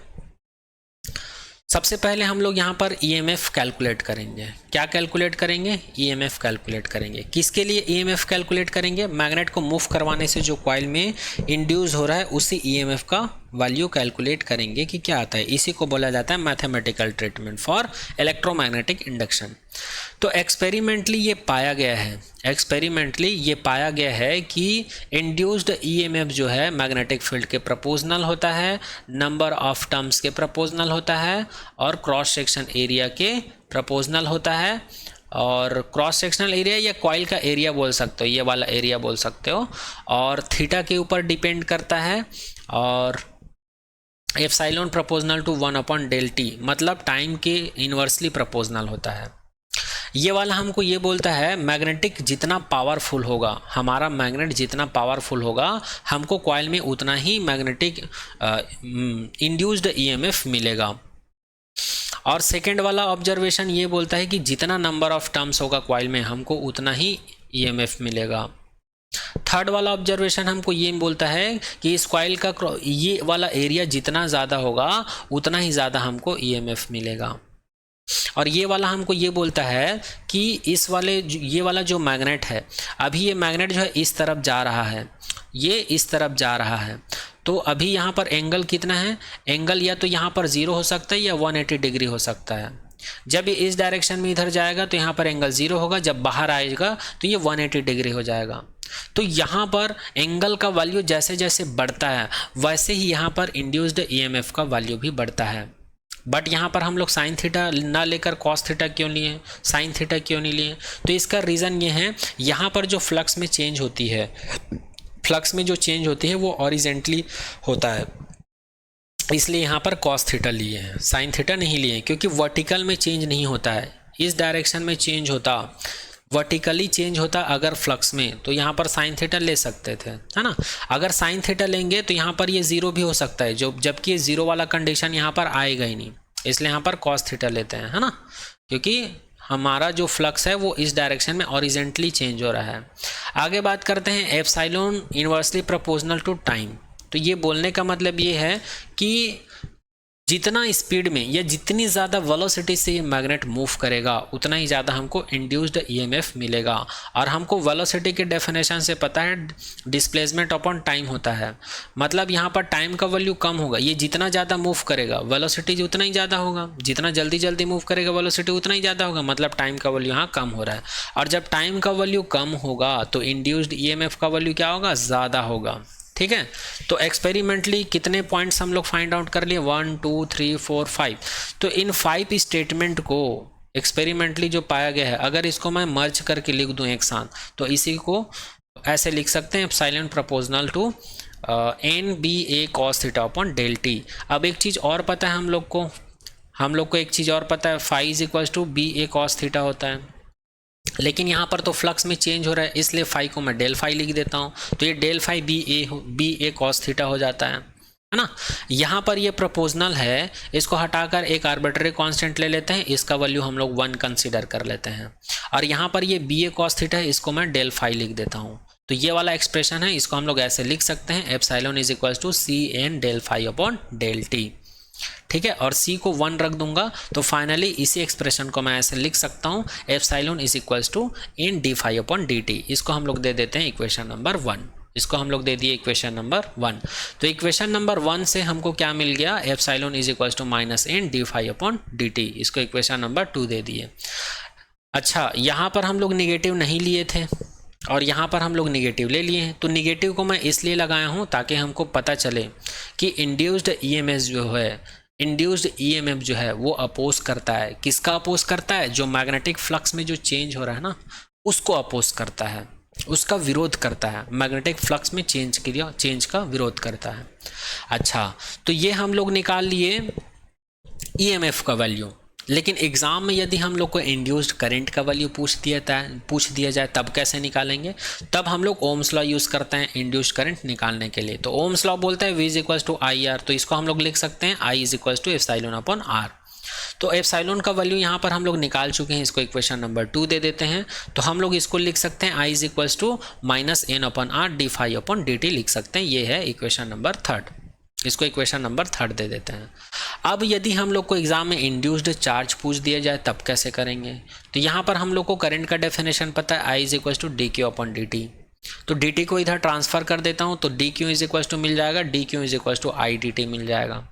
सबसे पहले हम लोग यहाँ पर ईएमएफ कैलकुलेट करेंगे। क्या कैलकुलेट करेंगे? ईएमएफ कैलकुलेट करेंगे। किसके लिए ईएमएफ कैलकुलेट करेंगे? मैग्नेट को मूव करवाने से जो कॉइल में इंड्यूस हो रहा है उसी ईएमएफ का वैल्यू कैलकुलेट करेंगे कि क्या आता है। इसी को बोला जाता है mathematical treatment for electromagnetic induction. तो एक्सपेरिमेंटली ये पाया गया है कि इंड्यूस्ड ईएमएफ जो है मैग्नेटिक फील्ड के प्रोपोर्शनल होता है, नंबर ऑफ टर्म्स के प्रोपोर्शनल होता है और क्रॉस सेक्शन एरिया के प्रोपोर्शनल होता है। और क्रॉस सेक्शनल एरिया या कॉइल का एरिया बोल सकते हो, ये वाला एरिया बोल सकते हो, और थीटा के ऊपर डिपेंड करता है। और epsilon proportional to 1/del t, मतलब टाइम के इन्वर्सली प्रोपोर्शनल होता है। ये वाला हमको ये बोलता है मैग्नेटिक जितना पावरफुल होगा, हमारा मैग्नेट जितना पावरफुल होगा, हमको कॉइल में उतना ही मैग्नेटिक इंड्यूस्ड ईएमएफ मिलेगा। और सेकेंड वाला ऑब्जर्वेशन ये बोलता है कि जितना नंबर ऑफ टर्म्स होगा कॉइल में, हमको उतना ही ईएमएफ मिलेगा। थर्ड वाला ऑब्जर्वेशन हमको ये बोलता है कि इस कॉइल का ये वाला एरिया जितना ज़्यादा होगा उतना ही ज़्यादा हमको ईएमएफ मिलेगा। और ये वाला हमको ये बोलता है कि ये वाला जो मैग्नेट है, अभी ये मैग्नेट जो है इस तरफ जा रहा है, ये इस तरफ जा रहा है, तो अभी यहाँ पर एंगल कितना है? एंगल या तो यहाँ पर 0 हो सकता है या 180 डिग्री हो सकता है। जब ये इस डायरेक्शन में इधर जाएगा तो यहाँ पर एंगल 0 होगा, जब बाहर आएगा तो ये 180 डिग्री हो जाएगा। तो यहाँ पर एंगल का वैल्यू जैसे जैसे बढ़ता है वैसे ही यहाँ पर इंड्यूस्ड ईएमएफ का वैल्यू भी बढ़ता है। बट यहाँ पर हम लोग साइन थीटा ना लेकर कॉस थीटा क्यों लिए, साइन थीटा क्यों नहीं लिए? तो इसका रीज़न ये है, यहाँ पर जो फ्लक्स में चेंज होती है, वो हॉरिजॉन्टली होता है, इसलिए यहाँ पर कॉस थीटा लिए हैं, साइन थीटा नहीं लिए, क्योंकि वर्टिकल में चेंज नहीं होता है, इस डायरेक्शन में चेंज होता, वर्टिकली चेंज होता अगर फ्लक्स में, तो यहाँ पर साइन थीटा ले सकते थे, है ना। अगर साइन थीटा लेंगे तो यहाँ पर ये 0 भी हो सकता है, जबकि ये 0 वाला कंडीशन यहाँ पर आएगा ही नहीं, इसलिए यहाँ पर कॉस थीटा लेते हैं, है ना, क्योंकि हमारा जो फ्लक्स है वो इस डायरेक्शन में हॉरिजॉन्टली चेंज हो रहा है। आगे बात करते हैं epsilon inversely proportional to time. तो ये बोलने का मतलब ये है कि जितना स्पीड में या जितनी ज़्यादा वेलोसिटी से ये मैग्नेट मूव करेगा उतना ही ज़्यादा हमको इंड्यूस्ड ईएमएफ मिलेगा। और हमको वेलोसिटी के डेफिनेशन से पता है डिस्प्लेसमेंट अपॉन टाइम होता है, मतलब यहाँ पर टाइम का वैल्यू कम होगा, ये जितना ज़्यादा मूव करेगा वेलोसिटी उतना ही ज़्यादा होगा, जितना जल्दी जल्दी मूव करेगा वेलोसिटी उतना ही ज़्यादा होगा, मतलब टाइम का वैल्यू यहाँ कम हो रहा है। और जब टाइम का वैल्यू कम होगा तो इंड्यूस्ड ईएमएफ का वैल्यू क्या होगा? ज़्यादा होगा। ठीक है, तो एक्सपेरिमेंटली कितने पॉइंट्स हम लोग फाइंड आउट कर लिए? 1 2 3 4 5। तो इन 5 स्टेटमेंट को एक्सपेरिमेंटली जो पाया गया है, अगर इसको मैं मर्ज करके लिख दूं एक साथ, तो इसी को ऐसे लिख सकते हैं, epsilon proportional to NBA cos theta upon del t। अब एक चीज़ और पता है हम लोग को एक चीज़ और पता है, phi is equal to BA cos theta होता है, लेकिन यहाँ पर तो फ्लक्स में चेंज हो रहा है, इसलिए फाई को मैं डेल फाई लिख देता हूँ, तो ये del phi BA cos theta हो जाता है ना। यहाँ पर ये प्रोपोर्शनल है, इसको हटाकर एक आर्बिट्रेरी कांस्टेंट ले लेते हैं, इसका वैल्यू हम लोग 1 कंसीडर कर लेते हैं। और यहाँ पर ये BA cos थीटा है, इसको मैं डेल फाई लिख देता हूँ। तो ये वाला एक्सप्रेशन है, इसको हम लोग ऐसे लिख सकते हैं, epsilon is equal to CN del phi upon del t। ठीक है, और C को 1 रख दूंगा, तो फाइनली इसी एक्सप्रेशन को मैं ऐसे लिख सकता हूँ, epsilon is equals to N d phi upon dt। इसको हम लोग दे देते हैं इक्वेशन नंबर 1, इसको हम लोग दे दिए इक्वेशन नंबर 1। तो इक्वेशन नंबर 1 से हमको क्या मिल गया? Epsilon is equals to minus N d phi upon dt। इसको इक्वेशन नंबर 2 दे दिए। अच्छा, यहाँ पर हम लोग निगेटिव नहीं लिए थे और यहाँ पर हम लोग निगेटिव ले लिए हैं, तो निगेटिव को मैं इसलिए लगाया हूँ ताकि हमको पता चले कि इंड्यूस्ड ईएमएफ जो है वो अपोज करता है। किसका अपोज करता है? जो मैग्नेटिक फ्लक्स में जो चेंज हो रहा है ना, उसको अपोज करता है, उसका विरोध करता है, मैग्नेटिक फ्लक्स में चेंज का विरोध करता है। अच्छा, तो ये हम लोग निकाल लिए ईएमएफ का वैल्यू। लेकिन एग्ज़ाम में यदि हम लोग को इंड्यूस्ड करंट का वैल्यू पूछ दिया जाए तब कैसे निकालेंगे? तब हम लोग ओम्स लॉ यूज़ करते हैं इंड्यूस्ड करंट निकालने के लिए। तो ओम्स लॉ बोलता है V is equals to I R, तो इसको हम लोग लिख सकते हैं I is equals to epsilon upon R. तो एप्सिलॉन का वैल्यू यहाँ पर हम लोग निकाल चुके हैं, इसको इक्वेशन नंबर 2 दे देते हैं। तो हम लोग इसको लिख सकते हैं I is equals to minus N upon R D phi upon D T लिख सकते हैं। ये है इक्वेशन नंबर 3, इसको इक्वेशन नंबर 3 दे देते हैं। अब यदि हम लोग को एग्जाम में इंड्यूस्ड चार्ज पूछ दिया जाए तब कैसे करेंगे? तो यहाँ पर हम लोग को करंट का डेफिनेशन पता है, I is equals to D Q upon D T. तो डी टी को इधर ट्रांसफर कर देता हूँ, तो D Q is equals to मिल जाएगा, D Q is equals to I D T मिल जाएगा।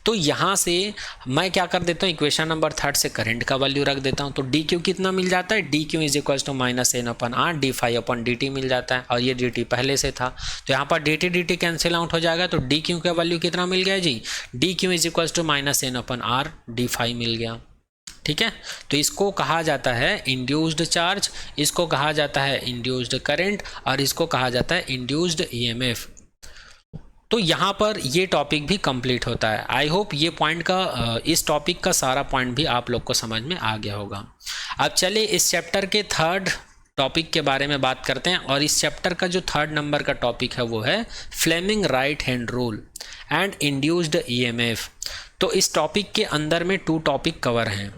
तो यहाँ से मैं क्या कर देता हूँ, इक्वेशन नंबर 3 से करंट का वैल्यू रख देता हूँ। तो डी क्यू कितना मिल जाता है, D Q is equals to minus N upon R D phi upon D T मिल जाता है, और ये डी टी पहले से था। तो यहाँ पर डी टी कैंसिल आउट हो जाएगा। तो डी क्यू का वैल्यू कितना मिल गया जी, D Q is equals to minus N upon R D phi मिल गया। ठीक है, तो इसको कहा जाता है इंड्यूस्ड चार्ज, इसको कहा जाता है इंड्यूस्ड करंट, और इसको कहा जाता है इंड्यूस्ड ईएमएफ। तो यहाँ पर ये टॉपिक भी कंप्लीट होता है। आई होप ये पॉइंट का इस टॉपिक का सारा पॉइंट भी आप लोग को समझ में आ गया होगा। अब चलिए इस चैप्टर के 3rd टॉपिक के बारे में बात करते हैं, और इस चैप्टर का जो 3rd नंबर का टॉपिक है वो है Fleming right hand rule and induced EMF. तो इस टॉपिक के अंदर में 2 टॉपिक कवर हैं।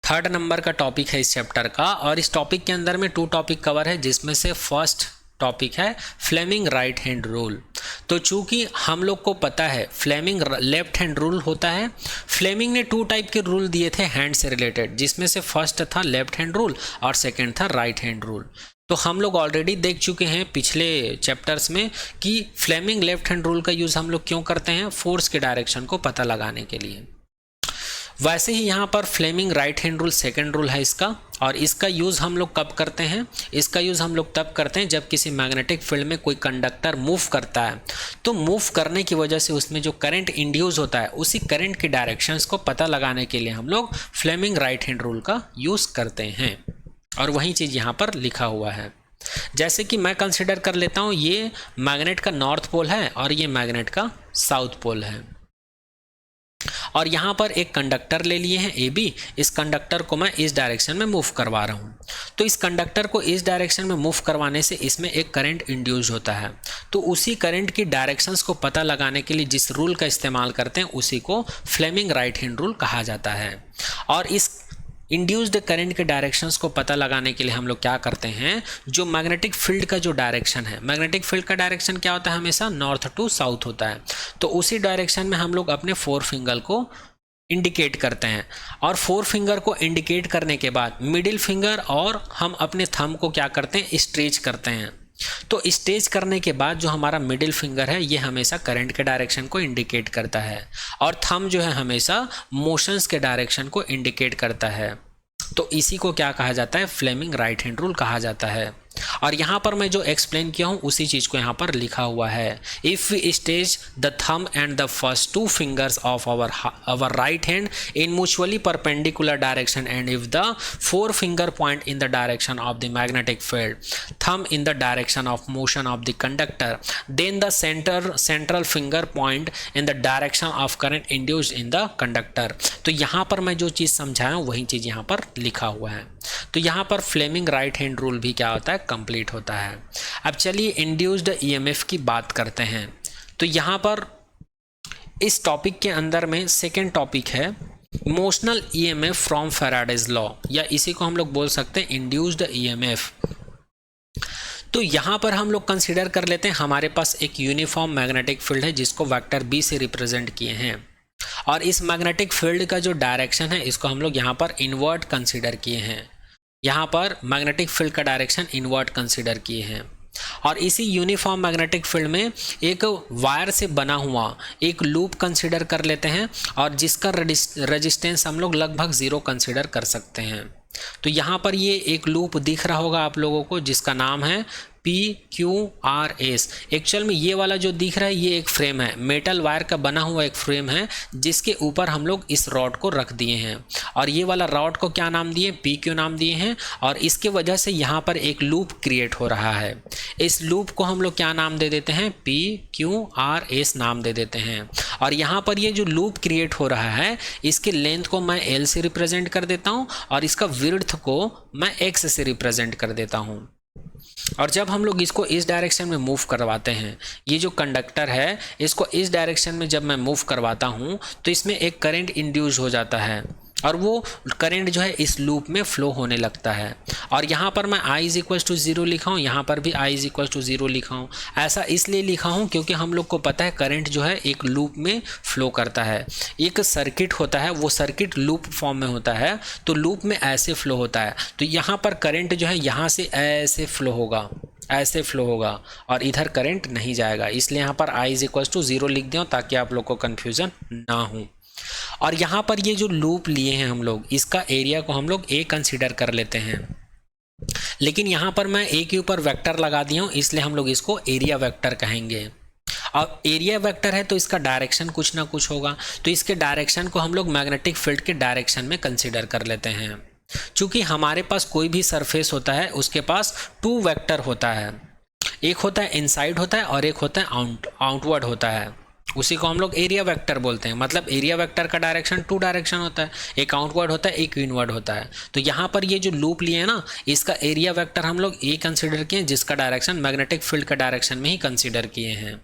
3rd नंबर का टॉपिक है इस चैप्टर का, और इस टॉपिक के अंदर में 2 टॉपिक कवर है, जिसमें से फर्स्ट टॉपिक है फ्लेमिंग राइट हैंड रूल। तो चूंकि हम लोग को पता है फ्लेमिंग लेफ्ट हैंड रूल होता है, फ्लेमिंग ने 2 टाइप के रूल दिए थे हैंड से रिलेटेड, जिसमें से फर्स्ट था लेफ्ट हैंड रूल और सेकंड था राइट हैंड रूल। तो हम लोग ऑलरेडी देख चुके हैं पिछले चैप्टर्स में कि फ्लेमिंग लेफ्ट हैंड रूल का यूज़ हम लोग क्यों करते हैं, फोर्स के डायरेक्शन को पता लगाने के लिए। वैसे ही यहाँ पर Fleming right hand rule second rule है इसका, और इसका यूज़ हम लोग कब करते हैं, इसका यूज़ हम लोग तब करते हैं जब किसी मैग्नेटिक फील्ड में कोई कंडक्टर मूव करता है। तो मूव करने की वजह से उसमें जो करंट इंड्यूस होता है, उसी करंट की डायरेक्शंस को पता लगाने के लिए हम लोग फ्लेमिंग राइट हैंड रूल का यूज़ करते हैं, और वही चीज़ यहाँ पर लिखा हुआ है। जैसे कि मैं कंसिडर कर लेता हूँ ये मैग्नेट का नॉर्थ पोल है और ये मैग्नेट का साउथ पोल है, और यहाँ पर एक कंडक्टर ले लिए हैं ए बी। इस कंडक्टर को मैं इस डायरेक्शन में मूव करवा रहा हूँ। तो इस कंडक्टर को इस डायरेक्शन में मूव करवाने से इसमें एक करंट इंड्यूस होता है। तो उसी करंट की डायरेक्शंस को पता लगाने के लिए जिस रूल का इस्तेमाल करते हैं उसी को फ्लेमिंग राइट हैंड रूल कहा जाता है। और इस इंड्यूस्ड करंट के डायरेक्शंस को पता लगाने के लिए हम लोग क्या करते हैं, जो मैग्नेटिक फील्ड का जो डायरेक्शन है, मैग्नेटिक फील्ड का डायरेक्शन क्या होता है, हमेशा नॉर्थ टू साउथ होता है। तो उसी डायरेक्शन में हम लोग अपने 4 फिंगर को इंडिकेट करते हैं, और 4 फिंगर को इंडिकेट करने के बाद मिडिल फिंगर और हम अपने थंब को क्या करते हैं, स्ट्रेच करते हैं। तो स्ट्रेच करने के बाद जो हमारा मिडिल फिंगर है ये हमेशा करंट के डायरेक्शन को इंडिकेट करता है, और थंब जो है हमेशा मोशंस के डायरेक्शन को इंडिकेट करता है। तो इसी को क्या कहा जाता है, फ्लेमिंग राइट हैंड रूल कहा जाता है। और यहाँ पर मैं जो एक्सप्लेन किया हूँ उसी चीज़ को यहाँ पर लिखा हुआ है। If we stage the thumb and the first 2 fingers of our right hand in mutually perpendicular direction and if the 4 finger point in the direction of the magnetic field, thumb in the direction of motion of the conductor, then the central finger point in the direction of current induced in the conductor. तो यहाँ पर मैं जो चीज़ समझाया हूँ वही चीज़ यहाँ पर लिखा हुआ है। तो यहाँ पर फ्लेमिंग राइट हैंड रूल भी क्या होता है, कंप्लीट होता है। अब चलिए इंड्यूस्ड ईएमएफ की बात करते हैं। तो यहाँ पर इस टॉपिक के अंदर में सेकेंड टॉपिक है motional EMF from Faraday's law, या इसी को हम लोग बोल सकते हैं इंड्यूस्ड ईएमएफ। तो यहाँ पर हम लोग कंसीडर कर लेते हैं हमारे पास एक यूनिफॉर्म मैग्नेटिक फील्ड है जिसको वेक्टर बी से रिप्रेजेंट किए हैं, और इस मैग्नेटिक फील्ड का जो डायरेक्शन है इसको हम लोग यहाँ पर इन्वर्ट कंसीडर किए हैं। यहाँ पर मैग्नेटिक फील्ड का डायरेक्शन इन्वर्ट कंसीडर किए हैं, और इसी यूनिफॉर्म मैग्नेटिक फील्ड में एक वायर से बना हुआ एक लूप कंसीडर कर लेते हैं, और जिसका रेजिस्टेंस हम लोग लगभग 0 कंसीडर कर सकते हैं। तो यहाँ पर ये एक लूप दिख रहा होगा आप लोगों को जिसका नाम है PQRS। एक्चुअल में ये वाला जो दिख रहा है ये एक फ्रेम है, मेटल वायर का बना हुआ एक फ्रेम है जिसके ऊपर हम लोग इस रॉड को रख दिए हैं और ये वाला रॉड को क्या नाम दिए, PQ नाम दिए हैं और इसके वजह से यहाँ पर एक लूप क्रिएट हो रहा है। इस लूप को हम लोग क्या नाम दे देते हैं, PQRS नाम दे देते हैं। और यहाँ पर ये जो लूप क्रिएट हो रहा है इसके लेंथ को मैं L से रिप्रेजेंट कर देता हूँ और इसका विड्थ को मैं X से रिप्रेजेंट कर देता हूँ। और जब हम लोग इसको इस डायरेक्शन में मूव करवाते हैं, ये जो कंडक्टर है इसको इस डायरेक्शन में जब मैं मूव करवाता हूँ तो इसमें एक करंट इंड्यूस हो जाता है और वो करंट जो है इस लूप में फ्लो होने लगता है। और यहाँ पर मैं I = 0 लिखा हूँ, यहाँ पर भी I = 0 लिखा हूँ। ऐसा इसलिए लिखा हूँ क्योंकि हम लोग को पता है करंट जो है एक लूप में फ्लो करता है। एक सर्किट होता है, वो सर्किट लूप फॉर्म में होता है तो लूप में ऐसे फ्लो होता है। तो यहाँ पर करंट जो है यहाँ से ऐसे फ्लो होगा, ऐसे फ्लो होगा और इधर करंट नहीं जाएगा, इसलिए यहाँ पर I = 0 लिख दिया ताकि आप लोग को कन्फ्यूज़न ना हो। और यहाँ पर ये जो लूप लिए हैं हम लोग, इसका एरिया को हम लोग A कंसीडर कर लेते हैं, लेकिन यहाँ पर मैं A के ऊपर वेक्टर लगा दिया हूँ इसलिए हम लोग इसको एरिया वेक्टर कहेंगे। अब एरिया वेक्टर है तो इसका डायरेक्शन कुछ ना कुछ होगा, तो इसके डायरेक्शन को हम लोग मैग्नेटिक फील्ड के डायरेक्शन में कंसीडर कर लेते हैं। चूँकि हमारे पास कोई भी सरफेस होता है उसके पास 2 वेक्टर होता है, एक होता है इनसाइड होता है और एक होता है आउटवर्ड होता है, उसी को हम लोग एरिया वेक्टर बोलते हैं। मतलब एरिया वेक्टर का डायरेक्शन 2 डायरेक्शन होता है, एक आउटवर्ड होता है एक इनवर्ड होता है। तो यहाँ पर ये जो लूप लिए हैं ना, इसका एरिया वेक्टर हम लोग A कंसीडर किए जिसका डायरेक्शन मैग्नेटिक फील्ड का डायरेक्शन में ही कंसीडर किए हैं।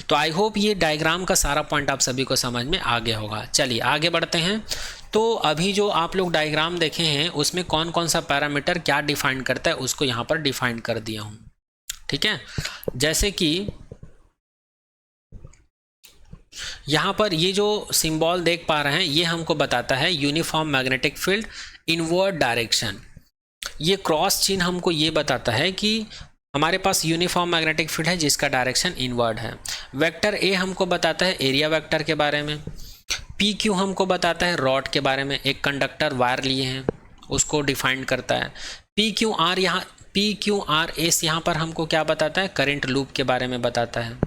तो आई होप ये डायग्राम का सारा पॉइंट आप सभी को समझ में आ गया होगा। चलिए आगे बढ़ते हैं। तो अभी जो आप लोग डायग्राम देखे हैं उसमें कौन कौन सा पैरामीटर क्या डिफाइन करता है उसको यहाँ पर डिफाइन कर दिया हूँ, ठीक है। जैसे कि यहाँ पर ये जो सिंबल देख पा रहे हैं ये हमको बताता है uniform magnetic field inward direction. ये क्रॉस चिन्ह हमको ये बताता है कि हमारे पास यूनिफॉर्म मैग्नेटिक फील्ड है जिसका डायरेक्शन इनवर्ड है। वेक्टर A हमको बताता है एरिया वेक्टर के बारे में। PQ हमको बताता है रॉड के बारे में, एक कंडक्टर वायर लिए हैं उसको डिफाइन करता है। PQRS यहाँ पर हमको क्या बताता है, करंट लूप के बारे में बताता है।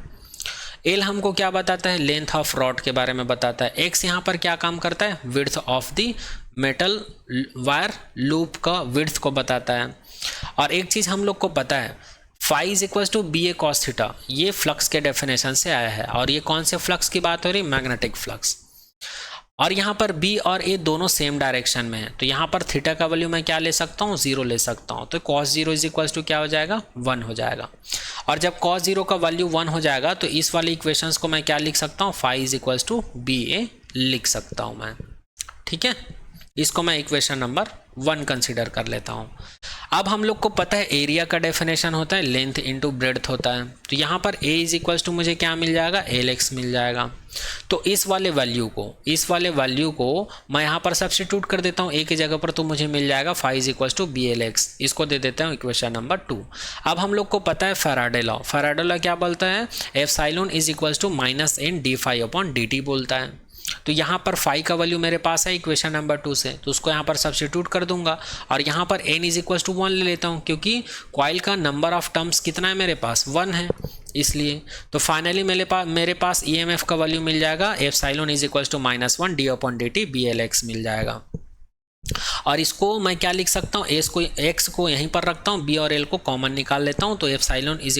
L हमको क्या बताता है, लेंथ ऑफ रॉड के बारे में बताता है। X यहाँ पर क्या काम करता है, width of the metal wire loop का विड्थ को बताता है। और एक चीज़ हम लोग को पता है, phi = BA cos θ, ये फ्लक्स के डेफिनेशन से आया है। और ये कौन से फ्लक्स की बात हो रही है, मैग्नेटिक फ्लक्स। और यहाँ पर B और A दोनों सेम डायरेक्शन में है, तो यहाँ पर थीटा का वैल्यू मैं क्या ले सकता हूँ, 0 ले सकता हूँ। तो cos 0 = क्या हो जाएगा, 1 हो जाएगा। और जब cos 0 का वैल्यू 1 हो जाएगा तो इस वाले इक्वेशंस को मैं क्या लिख सकता हूँ, phi = BA लिख सकता हूँ मैं, ठीक है। इसको मैं इक्वेशन नंबर 1 कंसीडर कर लेता हूँ। अब हम लोग को पता है एरिया का डेफिनेशन होता है लेंथ इंटू ब्रेड्थ होता है। तो यहाँ पर A = मुझे क्या मिल जाएगा, LX मिल जाएगा। तो इस वाले वैल्यू को मैं यहाँ पर सब्स्टिट्यूट कर देता हूँ A की जगह पर, तो मुझे मिल जाएगा phi = BLX। इसको दे देता हूँ इक्वेशन नंबर 2। अब हम लोग को पता है फैराडे लॉ क्या बोलता है, एप्सिलॉन = -n dφ/dt बोलता है। तो यहाँ पर फाई का वैल्यू मेरे पास है इक्वेशन नंबर 2 से, तो उसको यहाँ पर सब्स्टिट्यूट कर दूंगा और यहाँ पर n = 1 ले लेता हूँ क्योंकि कॉइल का नंबर ऑफ टर्म्स कितना है मेरे पास, 1 है इसलिए। तो फाइनली मेरे पास EMF का वैल्यू मिल जाएगा, एप्सिलॉन = -1 d/dt BLX मिल जाएगा। और इसको मैं क्या लिख सकता हूँ, x को यहीं पर रखता हूँ, b और l को कॉमन निकाल लेता हूँ, तो एप्सिलॉन =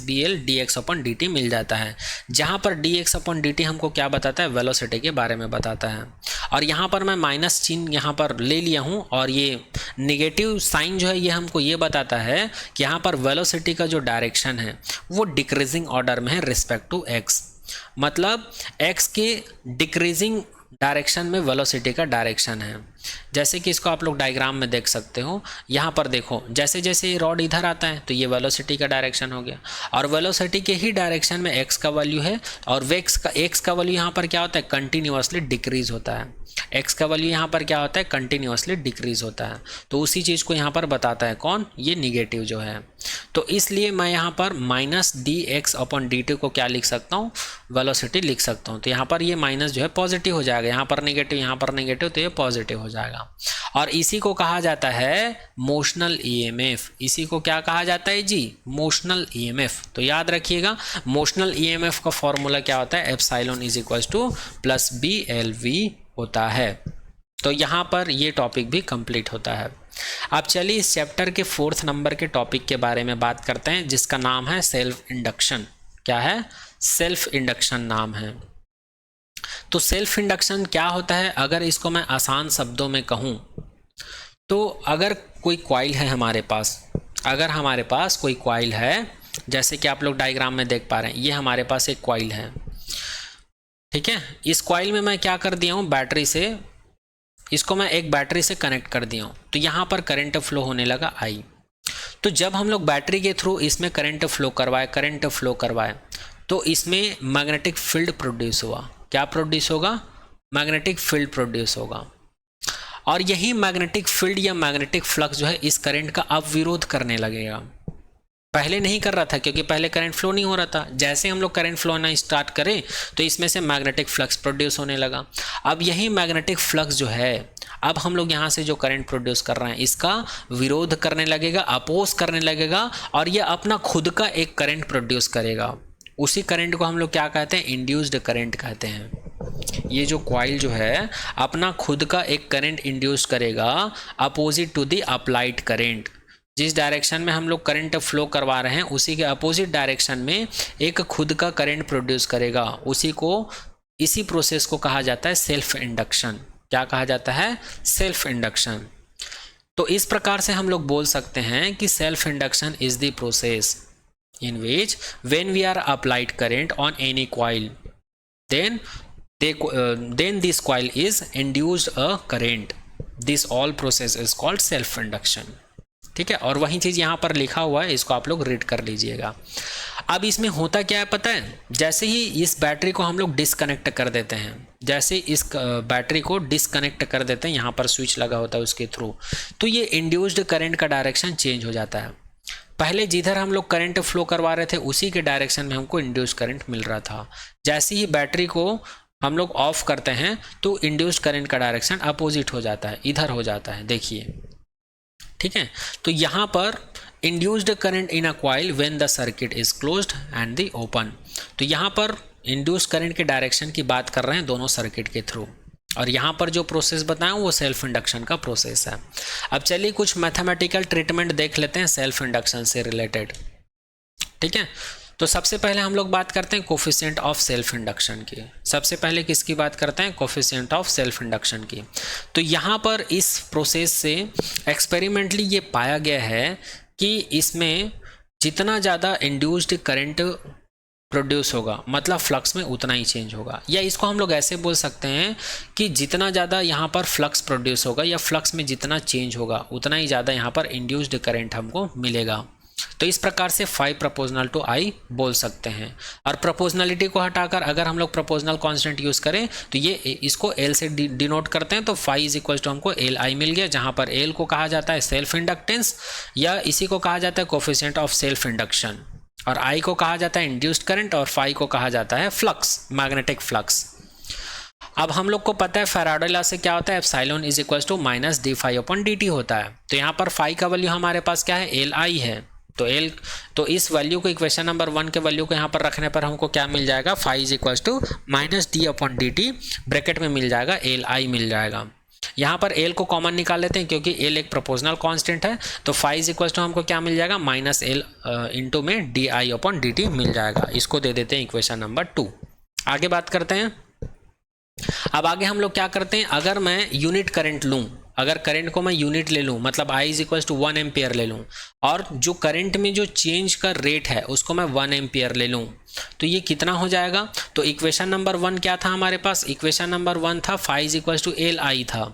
-BL dx/dt मिल जाता है। जहाँ पर dx/dt हमको क्या बताता है, वेलोसिटी के बारे में बताता है। और यहाँ पर मैं माइनस चिन्ह यहाँ पर ले लिया हूँ और ये नेगेटिव साइन जो है ये हमको ये बताता है कि यहाँ पर वेलोसिटी का जो डायरेक्शन है वो डिक्रीजिंग ऑर्डर में है रिस्पेक्ट टू x। मतलब x के डिक्रीजिंग डायरेक्शन में वेलोसिटी का डायरेक्शन है। जैसे कि इसको आप लोग डायग्राम में देख सकते हो, यहाँ पर देखो जैसे जैसे ये रॉड इधर आता है तो ये वेलोसिटी का डायरेक्शन हो गया और वेलोसिटी के ही डायरेक्शन में x का वैल्यू है और x का वैल्यू यहाँ पर क्या होता है, कंटिन्यूअसली डिक्रीज होता है। x का वैल्यू यहाँ पर क्या होता है, कंटिन्यूअसली डिक्रीज होता है। तो उसी चीज़ को यहाँ पर बताता है कौन, ये निगेटिव जो है। तो इसलिए मैं यहाँ पर -dx/dt को क्या लिख सकता हूँ, वेलोसिटी लिख सकता हूँ। तो यहाँ पर ये माइनस जो है पॉजिटिव हो जाएगा जाएगा, यहाँ पर नेगेटिव, यहाँ पर नेगेटिव, तो ये पॉजिटिव हो जाएगा। और इसी को कहा जाता है मोशनल ईएमएफ। इसी को क्या कहा जाता है जी? Motional EMF. तो याद रखिएगा मोशनल ईएमएफ का फॉर्मूला क्या होता है? Epsilon is equal two plus BLV होता है। तो यहाँ पर ये टॉपिक भी कंप्लीट होता है। अब चलिए इस चैप्टर के 4th नंबर के टॉपिक के बारे में बात करते हैं, जिसका नाम है सेल्फ इंडक्शन। क्या है? सेल्फ इंडक्शन नाम है। तो सेल्फ इंडक्शन क्या होता है? अगर इसको मैं आसान शब्दों में कहूँ तो अगर कोई कॉइल है हमारे पास, अगर हमारे पास कोई कॉइल है, जैसे कि आप लोग डायग्राम में देख पा रहे हैं, ये हमारे पास एक कॉइल है, ठीक है। इस कॉइल में मैं क्या कर दिया हूँ? बैटरी से, इसको मैं एक बैटरी से कनेक्ट कर दिया हूँ। तो यहाँ पर करंट फ्लो होने लगा I। तो जब हम लोग बैटरी के थ्रू इसमें करंट फ्लो करवाए तो इसमें मैग्नेटिक फील्ड प्रोड्यूस हुआ। क्या प्रोड्यूस होगा? मैग्नेटिक फील्ड प्रोड्यूस होगा। और यही मैग्नेटिक फील्ड या मैग्नेटिक फ्लक्स जो है इस करंट का अब विरोध करने लगेगा। पहले नहीं कर रहा था क्योंकि पहले करंट फ्लो नहीं हो रहा था। जैसे हम लोग करंट फ्लो होना स्टार्ट करें तो इसमें से मैग्नेटिक फ्लक्स प्रोड्यूस होने लगा। अब यही मैग्नेटिक फ्लक्स जो है, अब हम लोग यहाँ से जो करंट प्रोड्यूस कर रहे हैं इसका विरोध करने लगेगा, अपोज करने लगेगा, और ये अपना खुद का एक करंट प्रोड्यूस करेगा। उसी करंट को हम लोग क्या कहते हैं? इंड्यूस्ड करंट कहते हैं। ये जो कॉइल जो है अपना खुद का एक करंट इंड्यूस करेगा opposite to the applied current. जिस डायरेक्शन में हम लोग करंट फ्लो करवा रहे हैं उसी के अपोजिट डायरेक्शन में एक खुद का करंट प्रोड्यूस करेगा। इसी प्रोसेस को कहा जाता है सेल्फ इंडक्शन। क्या कहा जाता है? Self induction. तो इस प्रकार से हम लोग बोल सकते हैं कि self induction is the process in which when we are applied current on any coil then this coil is induced a current. This all process is called self induction। ठीक है, और वही चीज़ यहाँ पर लिखा हुआ है, इसको आप लोग रीड कर लीजिएगा। अब इसमें होता क्या है पता है? जैसे ही इस बैटरी को हम लोग डिसकनेक्ट कर देते हैं, जैसे इस बैटरी को डिसकनेक्ट कर देते हैं, यहाँ पर स्विच लगा होता है उसके थ्रू, तो ये इंड्यूस्ड करंट का डायरेक्शन चेंज हो जाता है। पहले जिधर हम लोग करंट फ्लो करवा रहे थे उसी के डायरेक्शन में हमको इंड्यूस करंट मिल रहा था। जैसे ही बैटरी को हम लोग ऑफ करते हैं तो इंड्यूस्ड करंट का डायरेक्शन अपोजिट हो जाता है, इधर हो जाता है, देखिए, ठीक है। तो यहाँ पर induced current in a coil when the circuit is closed end the open. तो यहाँ पर इंड्यूस्ड करंट के डायरेक्शन की बात कर रहे हैं दोनों सर्किट के थ्रू, और यहाँ पर जो प्रोसेस बताया वो सेल्फ इंडक्शन का प्रोसेस है। अब चलिए कुछ मैथमेटिकल ट्रीटमेंट देख लेते हैं सेल्फ इंडक्शन से रिलेटेड, ठीक है। तो सबसे पहले हम लोग बात करते हैं कोफिशिएंट ऑफ सेल्फ इंडक्शन की। सबसे पहले किसकी बात करते हैं? कोफिशिएंट ऑफ सेल्फ इंडक्शन की। तो यहाँ पर इस प्रोसेस से एक्सपेरिमेंटली ये पाया गया है कि इसमें जितना ज़्यादा इंड्यूस्ड करंट प्रोड्यूस होगा मतलब फ्लक्स में उतना ही चेंज होगा, या इसको हम लोग ऐसे बोल सकते हैं कि जितना ज़्यादा यहाँ पर फ्लक्स प्रोड्यूस होगा या फ्लक्स में जितना चेंज होगा उतना ही ज़्यादा यहाँ पर इंड्यूस्ड करंट हमको मिलेगा। तो इस प्रकार से 5 प्रोपोर्शनल टू I बोल सकते हैं। और प्रोपोर्शनलिटी को हटाकर अगर हम लोग प्रोपोर्शनल कांस्टेंट यूज़ करें तो ये इसको L से डिनोट करते हैं, तो 5 इज इक्वल टू हमको LI मिल गया, जहाँ पर L को कहा जाता है सेल्फ इंडक्टेंस, या इसी को कहा जाता है कोफिशिएंट ऑफ सेल्फ इंडक्शन, और I को कहा जाता है इंड्यूस्ड करंट, और phi को कहा जाता है फ्लक्स, मैग्नेटिक फ्लक्स। अब हम लोग को पता है फैराडे लॉ से क्या होता है? Epsilon is equal to minus d∅/dt होता है। तो यहाँ पर phi का वैल्यू हमारे पास क्या है? LI है। तो इस वैल्यू को इक्वेशन नंबर 1 के वैल्यू को यहाँ पर रखने पर हमको क्या मिल जाएगा? phi is equal to minus d/dt, bracket में मिल जाएगा LI मिल जाएगा। यहाँ पर L को कॉमन निकाल लेते हैं क्योंकि L एक प्रोपोर्शनल कांस्टेंट है, तो phi इज इक्वल टू हमको क्या मिल जाएगा? माइनस L इंटू में di/dt मिल जाएगा। इसको दे देते हैं इक्वेशन नंबर 2। आगे बात करते हैं। अब आगे हम लोग क्या करते हैं? अगर मैं यूनिट करंट लूँ, अगर करंट को मैं यूनिट ले लूँ मतलब I is equal to 1 ampere ले लूँ, और जो करंट में जो चेंज का रेट है उसको मैं 1 एम्पियर ले लूँ, तो ये कितना हो जाएगा? तो इक्वेशन नंबर 1 क्या था हमारे पास? इक्वेशन नंबर 1 था phi is equal to LI था।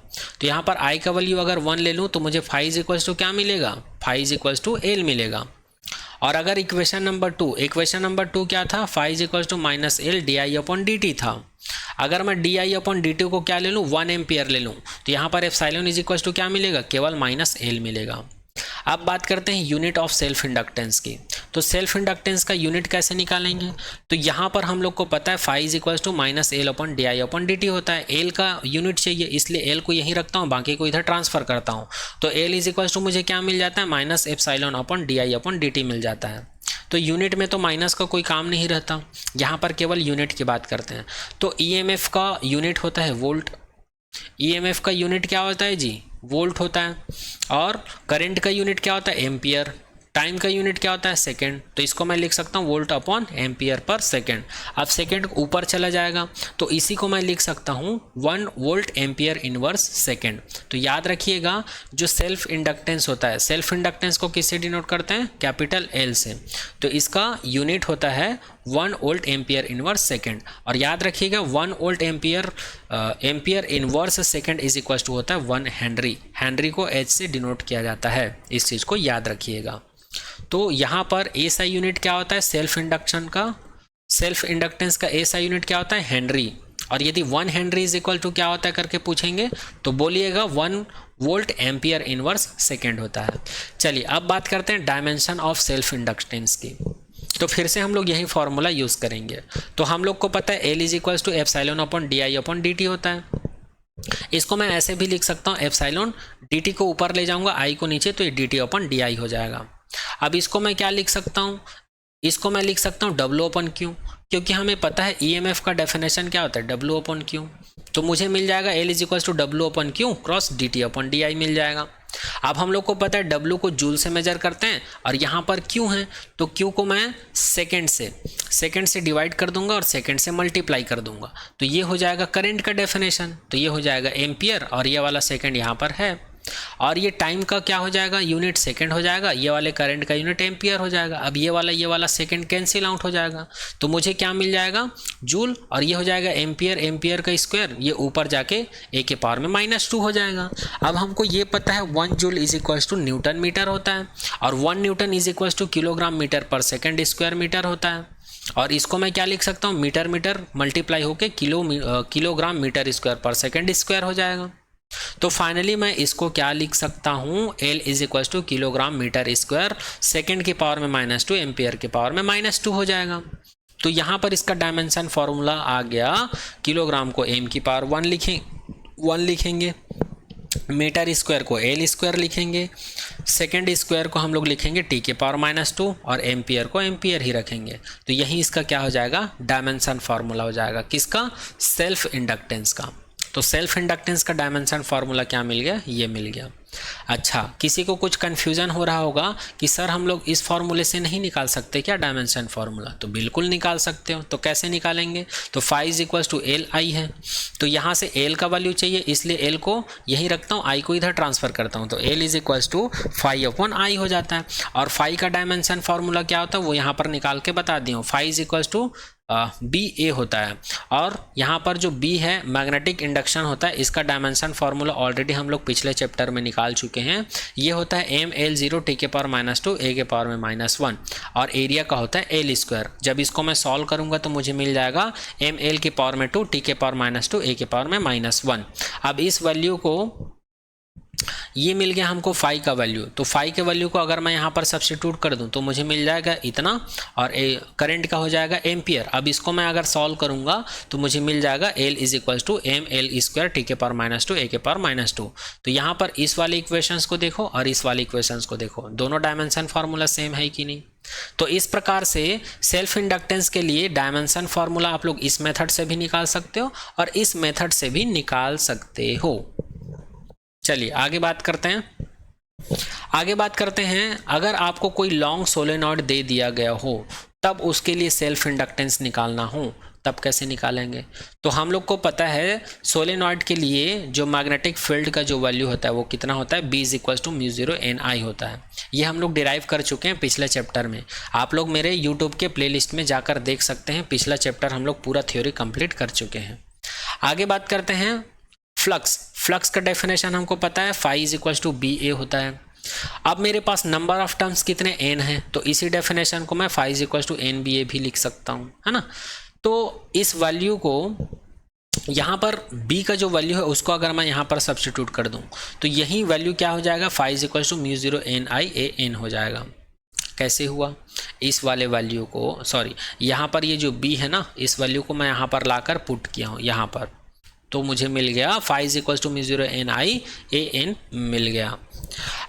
तो यहाँ पर I का वैल्यू अगर 1 ले लूँ तो मुझे phi इज इक्वल टू क्या मिलेगा? phi is equal to L मिलेगा। और अगर इक्वेशन नंबर 2 क्या था? phi is equal to minus L di/dt था। अगर मैं di/dt को क्या ले लूँ? 1 एम्पियर ले लूँ, तो यहाँ पर एप्सिलॉन इज इक्वल टू क्या मिलेगा? केवल माइनस L मिलेगा। अब बात करते हैं यूनिट ऑफ सेल्फ इंडक्टेंस की। तो सेल्फ इंडक्टेंस का यूनिट कैसे निकालेंगे? तो यहाँ पर हम लोग को पता है phi is equal to minus L upon D I upon D T होता है। एल का यूनिट चाहिए, इसलिए एल को यहीं रखता हूँ, बाकी को इधर ट्रांसफर करता हूँ। तो एल इज इक्वल टू मुझे क्या मिल जाता है? Minus epsilon upon D I upon D T मिल जाता है। तो यूनिट में तो माइनस का कोई काम नहीं रहता, यहाँ पर केवल यूनिट की बात करते हैं। तो ईएमएफ का यूनिट होता है वोल्ट। ईएमएफ का यूनिट क्या होता है जी? वोल्ट होता है। और करंट का यूनिट क्या होता है? एम्पियर। टाइम का यूनिट क्या होता है? सेकेंड। तो इसको मैं लिख सकता हूँ volt upon ampere per second. अब सेकेंड ऊपर चला जाएगा तो इसी को मैं लिख सकता हूँ 1 वोल्ट एम्पियर इनवर्स सेकेंड। तो याद रखिएगा जो सेल्फ इंडक्टेंस होता है, सेल्फ इंडक्टेंस को किससे डिनोट करते हैं? कैपिटल एल से। तो इसका यूनिट होता है 1 वोल्ट एम्पियर इनवर्स सेकेंड। और याद रखिएगा 1 volt ampere inverse second is equal to होता है 1 हेनरी। हेनरी को एच से डिनोट किया जाता है, इस चीज़ को याद रखिएगा। तो यहाँ पर एसआई यूनिट क्या होता है? सेल्फ इंडक्टेंस का एसआई यूनिट क्या होता है? हेनरी। और यदि 1 हेनरी इज इक्वल टू क्या होता है करके पूछेंगे तो बोलिएगा 1 वोल्ट एम्पियर इनवर्स सेकेंड होता है। चलिए अब बात करते हैं डायमेंशन ऑफ सेल्फ इंडक्टेंस की। तो फिर से हम लोग यही फॉर्मूला यूज़ करेंगे। तो हम लोग को पता है L is equal to epsilon upon D I upon D T होता है। इसको मैं ऐसे भी लिख सकता हूँ, एप्सिलॉन डी टी को ऊपर ले जाऊंगा, आई को नीचे, तो ये डी टी अपॉन डी आई हो जाएगा। अब इसको मैं क्या लिख सकता हूँ? इसको मैं लिख सकता हूँ डब्ल्यू अपन क्यू, क्योंकि हमें पता है ईएमएफ का डेफिनेशन क्या होता है? W upon Q. तो मुझे मिल जाएगा L is equal to W upon Q cross D T upon D I मिल जाएगा। अब हम लोग को पता है डब्ल्यू को जूल से मेजर करते हैं और यहाँ पर क्यू है, तो क्यू को मैं सेकेंड से डिवाइड कर दूंगा और सेकेंड से मल्टीप्लाई कर दूंगा। तो ये हो जाएगा करंट का डेफिनेशन, तो ये हो जाएगा एम्पियर और ये वाला सेकेंड यहाँ पर है। और ये टाइम का क्या हो जाएगा? यूनिट सेकंड हो जाएगा। ये वाले करंट का यूनिट एम्पियर हो जाएगा। अब ये वाला सेकंड कैंसिल आउट हो जाएगा, तो मुझे क्या मिल जाएगा? जूल। और ये हो जाएगा एम्पियर, एम्पियर का स्क्वायर, ये ऊपर जाके ए के पावर में -2 हो जाएगा। अब हमको ये पता है 1 joule is equal to newton metre होता है और 1 newton is equal to kilogram metre per second square metre होता है। और इसको मैं क्या लिख सकता हूँ? मीटर मल्टीप्लाई होके kilogram metre square per second square हो जाएगा। तो फाइनली मैं इसको क्या लिख सकता हूँ? L is equal to kilogram metre square second की पावर में -2 एम्पियर की पावर में -2 हो जाएगा। तो यहाँ पर इसका डायमेंशन फॉर्मूला आ गया, किलोग्राम को m की पावर 1 लिखेंगे, मीटर स्क्वायर को L स्क्वायर लिखेंगे, सेकेंड स्क्वायर को हम लोग लिखेंगे t के पावर -2 और एम्पियर को एम्पियर ही रखेंगे। तो यही इसका क्या हो जाएगा? डायमेंशन फार्मूला हो जाएगा। किसका? सेल्फ इंडक्टेंस का। तो सेल्फ इंडक्टेंस का डायमेंशन फार्मूला क्या मिल गया? ये मिल गया। अच्छा, किसी को कुछ कन्फ्यूजन हो रहा होगा कि सर हम लोग इस फार्मूले से नहीं निकाल सकते क्या डायमेंशन फार्मूला? तो बिल्कुल निकाल सकते हो। तो कैसे निकालेंगे? तो phi is equal to L I है, तो यहाँ से एल का वैल्यू चाहिए, इसलिए एल को यहीं रखता हूँ, आई को इधर ट्रांसफर करता हूँ। तो L is equal to phi upon I हो जाता है। और फाई का डायमेंशन फार्मूला क्या होता है वो यहाँ पर निकाल के बता दी हूँ। Phi is equal to B A होता है। और यहाँ पर जो बी है मैग्नेटिक इंडक्शन होता है, इसका डायमेंशन फार्मूला ऑलरेडी हम लोग पिछले चैप्टर में निकाल चुके हैं। ये होता है ML0 टी के पावर -2 ए के पावर में -1 और एरिया का होता है एल स्क्वायर। जब इसको मैं सॉल्व करूँगा तो मुझे मिल जाएगा ML की पावर में 2 टी के पावर -2 ए के पावर में -1। अब इस वैल्यू को, ये मिल गया हमको फाई का वैल्यू। तो फाई के वैल्यू को अगर मैं यहाँ पर सब्स्टिट्यूट कर दूँ तो मुझे मिल जाएगा इतना और करंट का हो जाएगा एम्पियर। अब इसको मैं अगर सॉल्व करूँगा तो मुझे मिल जाएगा L is equal to ML square T के पावर -2 ए के पावर -2। तो यहाँ पर इस वाले इक्वेशंस को देखो और इस वाले इक्वेशंस को देखो, दोनों डायमेंशन फार्मूला सेम है कि नहीं? तो इस प्रकार से सेल्फ इंडक्टेंस के लिए डायमेंशन फार्मूला आप लोग इस मेथड से भी निकाल सकते हो और इस मेथड से भी निकाल सकते हो। चलिए आगे बात करते हैं। अगर आपको कोई लॉन्ग सोलेनॉइड दे दिया गया हो तब उसके लिए सेल्फ इंडक्टेंस निकालना हो, तब कैसे निकालेंगे? तो हम लोग को पता है सोलेनॉइड के लिए जो मैग्नेटिक फील्ड का जो वैल्यू होता है वो कितना होता है? B is equal to μ0 NI होता है। ये हम लोग डिराइव कर चुके हैं पिछले चैप्टर में। आप लोग मेरे यूट्यूब के प्लेलिस्ट में जाकर देख सकते हैं, पिछला चैप्टर हम लोग पूरा थ्योरी कंप्लीट कर चुके हैं। आगे बात करते हैं फ्लक्स का डेफिनेशन हमको पता है, phi is equal to B A होता है। अब मेरे पास नंबर ऑफ टर्म्स कितने n हैं, तो इसी डेफिनेशन को मैं phi is equal to N B A भी लिख सकता हूँ, है ना? तो इस वैल्यू को यहाँ पर b का जो वैल्यू है उसको अगर मैं यहाँ पर सब्स्टिट्यूट कर दूँ तो यही वैल्यू क्या हो जाएगा, phi is equal to mu zero N I A N हो जाएगा। कैसे हुआ, इस वाले वैल्यू को, सॉरी यहाँ पर ये जो b है ना, इस वैल्यू को मैं यहाँ पर लाकर पुट किया हूँ यहाँ पर, तो मुझे मिल गया phi is equal to mu zero N I A N मिल गया।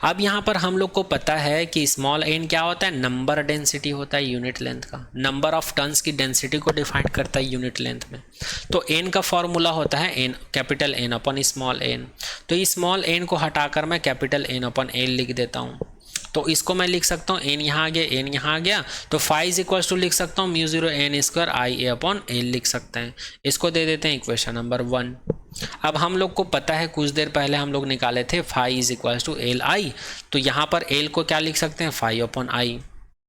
अब यहाँ पर हम लोग को पता है कि स्मॉल एन क्या होता है, नंबर डेंसिटी होता है यूनिट लेंथ का, नंबर ऑफ टर्न्स की डेंसिटी को डिफाइन करता है यूनिट लेंथ में। तो एन का फॉर्मूला होता है एन, कैपिटल एन अपन स्मॉल एन। तो इस स्मॉल एन को हटाकर मैं कैपिटल एन अपन एल लिख देता हूँ। तो इसको मैं लिख सकता हूँ एन यहाँ आ गया, एन यहाँ आ गया, तो फाई इज इक्वल टू लिख सकता हूँ mu zero N square I A upon L लिख सकते हैं। इसको दे देते हैं इक्वेशन नंबर 1। अब हम लोग को पता है कुछ देर पहले हम लोग निकाले थे phi is equal to L I, तो यहाँ पर एल को क्या लिख सकते हैं, फाई अपॉन आई।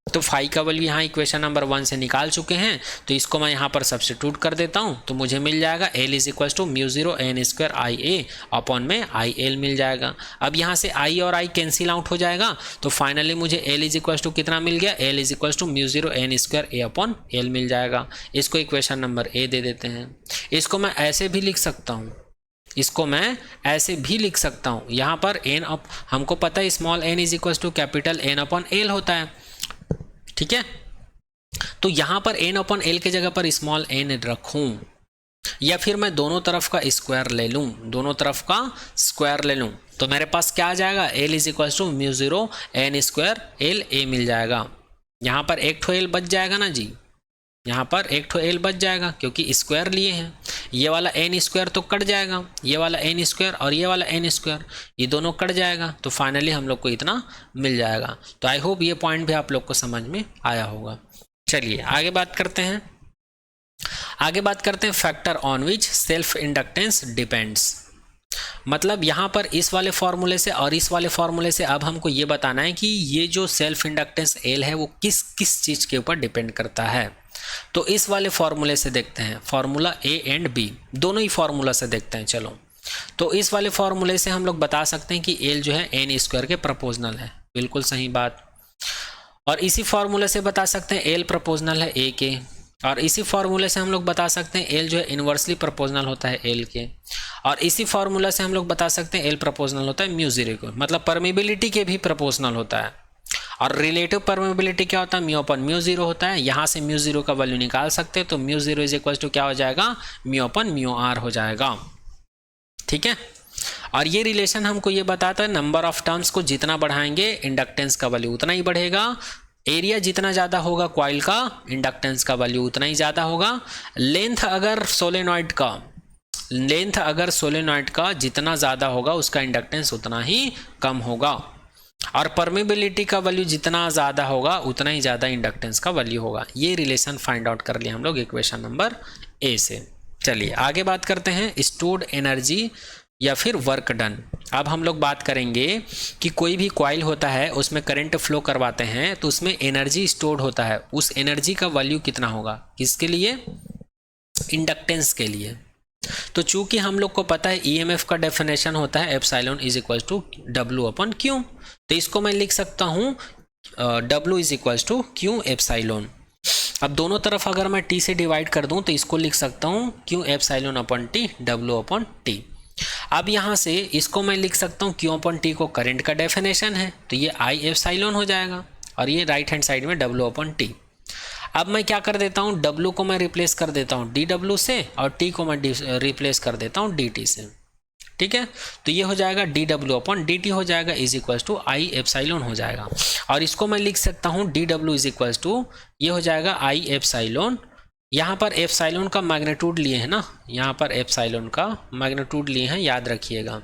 तो फाई का वैल्यू यहाँ इक्वेशन नंबर 1 से निकाल चुके हैं, तो इसको मैं यहाँ पर सब्स्टिट्यूट कर देता हूँ, तो मुझे मिल जाएगा L is equal to mu zero N square I A upon में आई एल मिल जाएगा। अब यहाँ से आई और आई कैंसिल आउट हो जाएगा, तो फाइनली मुझे एल इज इक्वल टू कितना मिल गया, L is equal to mu zero N square A upon L मिल जाएगा। इसको इक्वेशन नंबर ए दे देते हैं। इसको मैं ऐसे भी लिख सकता हूँ, इसको मैं ऐसे भी लिख सकता हूँ, यहाँ पर एन अप, हमको पता है small N is equal to capital N upon L होता है, ठीक है। तो यहाँ पर एन अपॉन एल के जगह पर स्मॉल एन रखूं, या फिर मैं दोनों तरफ का स्क्वायर ले लूं, दोनों तरफ का स्क्वायर ले लूं, तो मेरे पास क्या आ जाएगा, L is equal to mu zero N square L A मिल जाएगा। यहाँ पर एक ठो एल बच जाएगा ना जी, यहाँ पर एक ठो एल बच जाएगा क्योंकि स्क्वायर लिए हैं। ये वाला एन स्क्वायर तो कट जाएगा, ये वाला एन स्क्वायर और ये वाला एन स्क्वायर, ये दोनों कट जाएगा, तो फाइनली हम लोग को इतना मिल जाएगा। तो आई होप ये पॉइंट भी आप लोग को समझ में आया होगा। चलिए आगे बात करते हैं। आगे बात करते हैं factor on which self inductance depends. मतलब यहाँ पर इस वाले फॉर्मूले से और इस वाले फॉर्मूले से अब हमको ये बताना है कि ये जो सेल्फ इंडक्टेंस एल है वो किस किस चीज़ के ऊपर डिपेंड करता है। तो इस वाले फॉर्मूले से देखते हैं, फॉर्मूला ए एंड बी दोनों ही फॉर्मूला से देखते हैं। चलो, तो इस वाले फॉर्मूले से हम लोग बता सकते हैं कि एल जो है एन स्क्वायर के प्रोपोर्शनल है, बिल्कुल सही बात। और इसी फॉर्मूले से बता सकते हैं एल प्रोपोर्शनल है ए के, और इसी फॉर्मूले से हम लोग बता सकते हैं एल जो है इन्वर्सली प्रोपोर्शनल होता है एल के, और इसी फॉर्मूला से हम लोग बता सकते हैं एल प्रोपोर्शनल होता है म्यू ज़ीरो को, मतलब परमिबिलिटी के भी प्रोपोर्शनल होता है। और रिलेटिव परमिबिलिटी क्या होता है, म्यू अपन म्यू ज़ीरो होता है। यहाँ से म्यू ज़ीरो का वैल्यू निकाल सकते हैं, तो mu zero is equal to क्या हो जाएगा, म्यू अपन म्यू आर हो जाएगा, ठीक है। और ये रिलेशन हमको ये बताता है नंबर ऑफ टर्म्स को जितना बढ़ाएंगे इंडक्टेंस का वैल्यू उतना ही बढ़ेगा, एरिया जितना ज़्यादा होगा कॉइल का इंडक्टेंस का वैल्यू उतना ही ज़्यादा होगा, लेंथ अगर सोलेनॉइड का जितना ज़्यादा होगा उसका इंडक्टेंस उतना ही कम होगा, और परमेबिलिटी का वैल्यू जितना ज़्यादा होगा उतना ही ज़्यादा इंडक्टेंस का वैल्यू होगा। ये रिलेशन फाइंड आउट कर लिया हम लोग इक्वेशन नंबर ए से। चलिए आगे बात करते हैं स्टोर्ड एनर्जी या फिर वर्क डन। अब हम लोग बात करेंगे कि कोई भी कॉइल होता है उसमें करंट फ्लो करवाते हैं तो उसमें एनर्जी स्टोर्ड होता है, उस एनर्जी का वैल्यू कितना होगा, किसके लिए, इंडक्टेंस के लिए। तो चूंकि हम लोग को पता है ईएमएफ का डेफिनेशन होता है epsilon is equal to W upon Q, तो इसको मैं लिख सकता हूँ W is equal to Q epsilon. अब दोनों तरफ अगर मैं टी से डिवाइड कर दूं तो इसको लिख सकता हूँ क्यू एप्सिलॉन अपन टी डब्ल्यू अपन टी। अब यहाँ से इसको मैं लिख सकता हूँ क्यू अपन टी को करंट का डेफिनेशन है, तो ये आई एप्सिलॉन हो जाएगा, और ये राइट हैंड साइड में डब्ल्यू अपन टी। अब मैं क्या कर देता हूँ, W को मैं रिप्लेस कर देता हूँ DW से, और T को मैं रिप्लेस कर देता हूँ DT से, ठीक है। तो ये हो जाएगा DW अपॉन DT हो जाएगा is equal to I epsilon हो जाएगा, और इसको मैं लिख सकता हूँ DW इज इक्वल टू ये हो जाएगा आई एप्सिलॉन। यहाँ पर एप्सिलॉन का मैग्नीट्यूड लिए हैं ना, यहाँ पर एप्सिलॉन का मैग्नीट्यूड लिए हैं, याद रखिएगा,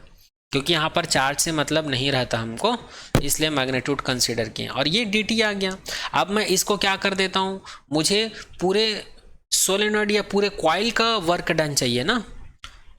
क्योंकि यहाँ पर चार्ज से मतलब नहीं रहता हमको, इसलिए मैग्नीट्यूड कंसीडर किए, और ये dt आ गया। अब मैं इसको क्या कर देता हूँ, मुझे पूरे सोलेनॉइड या पूरे कॉइल का वर्क डन चाहिए ना,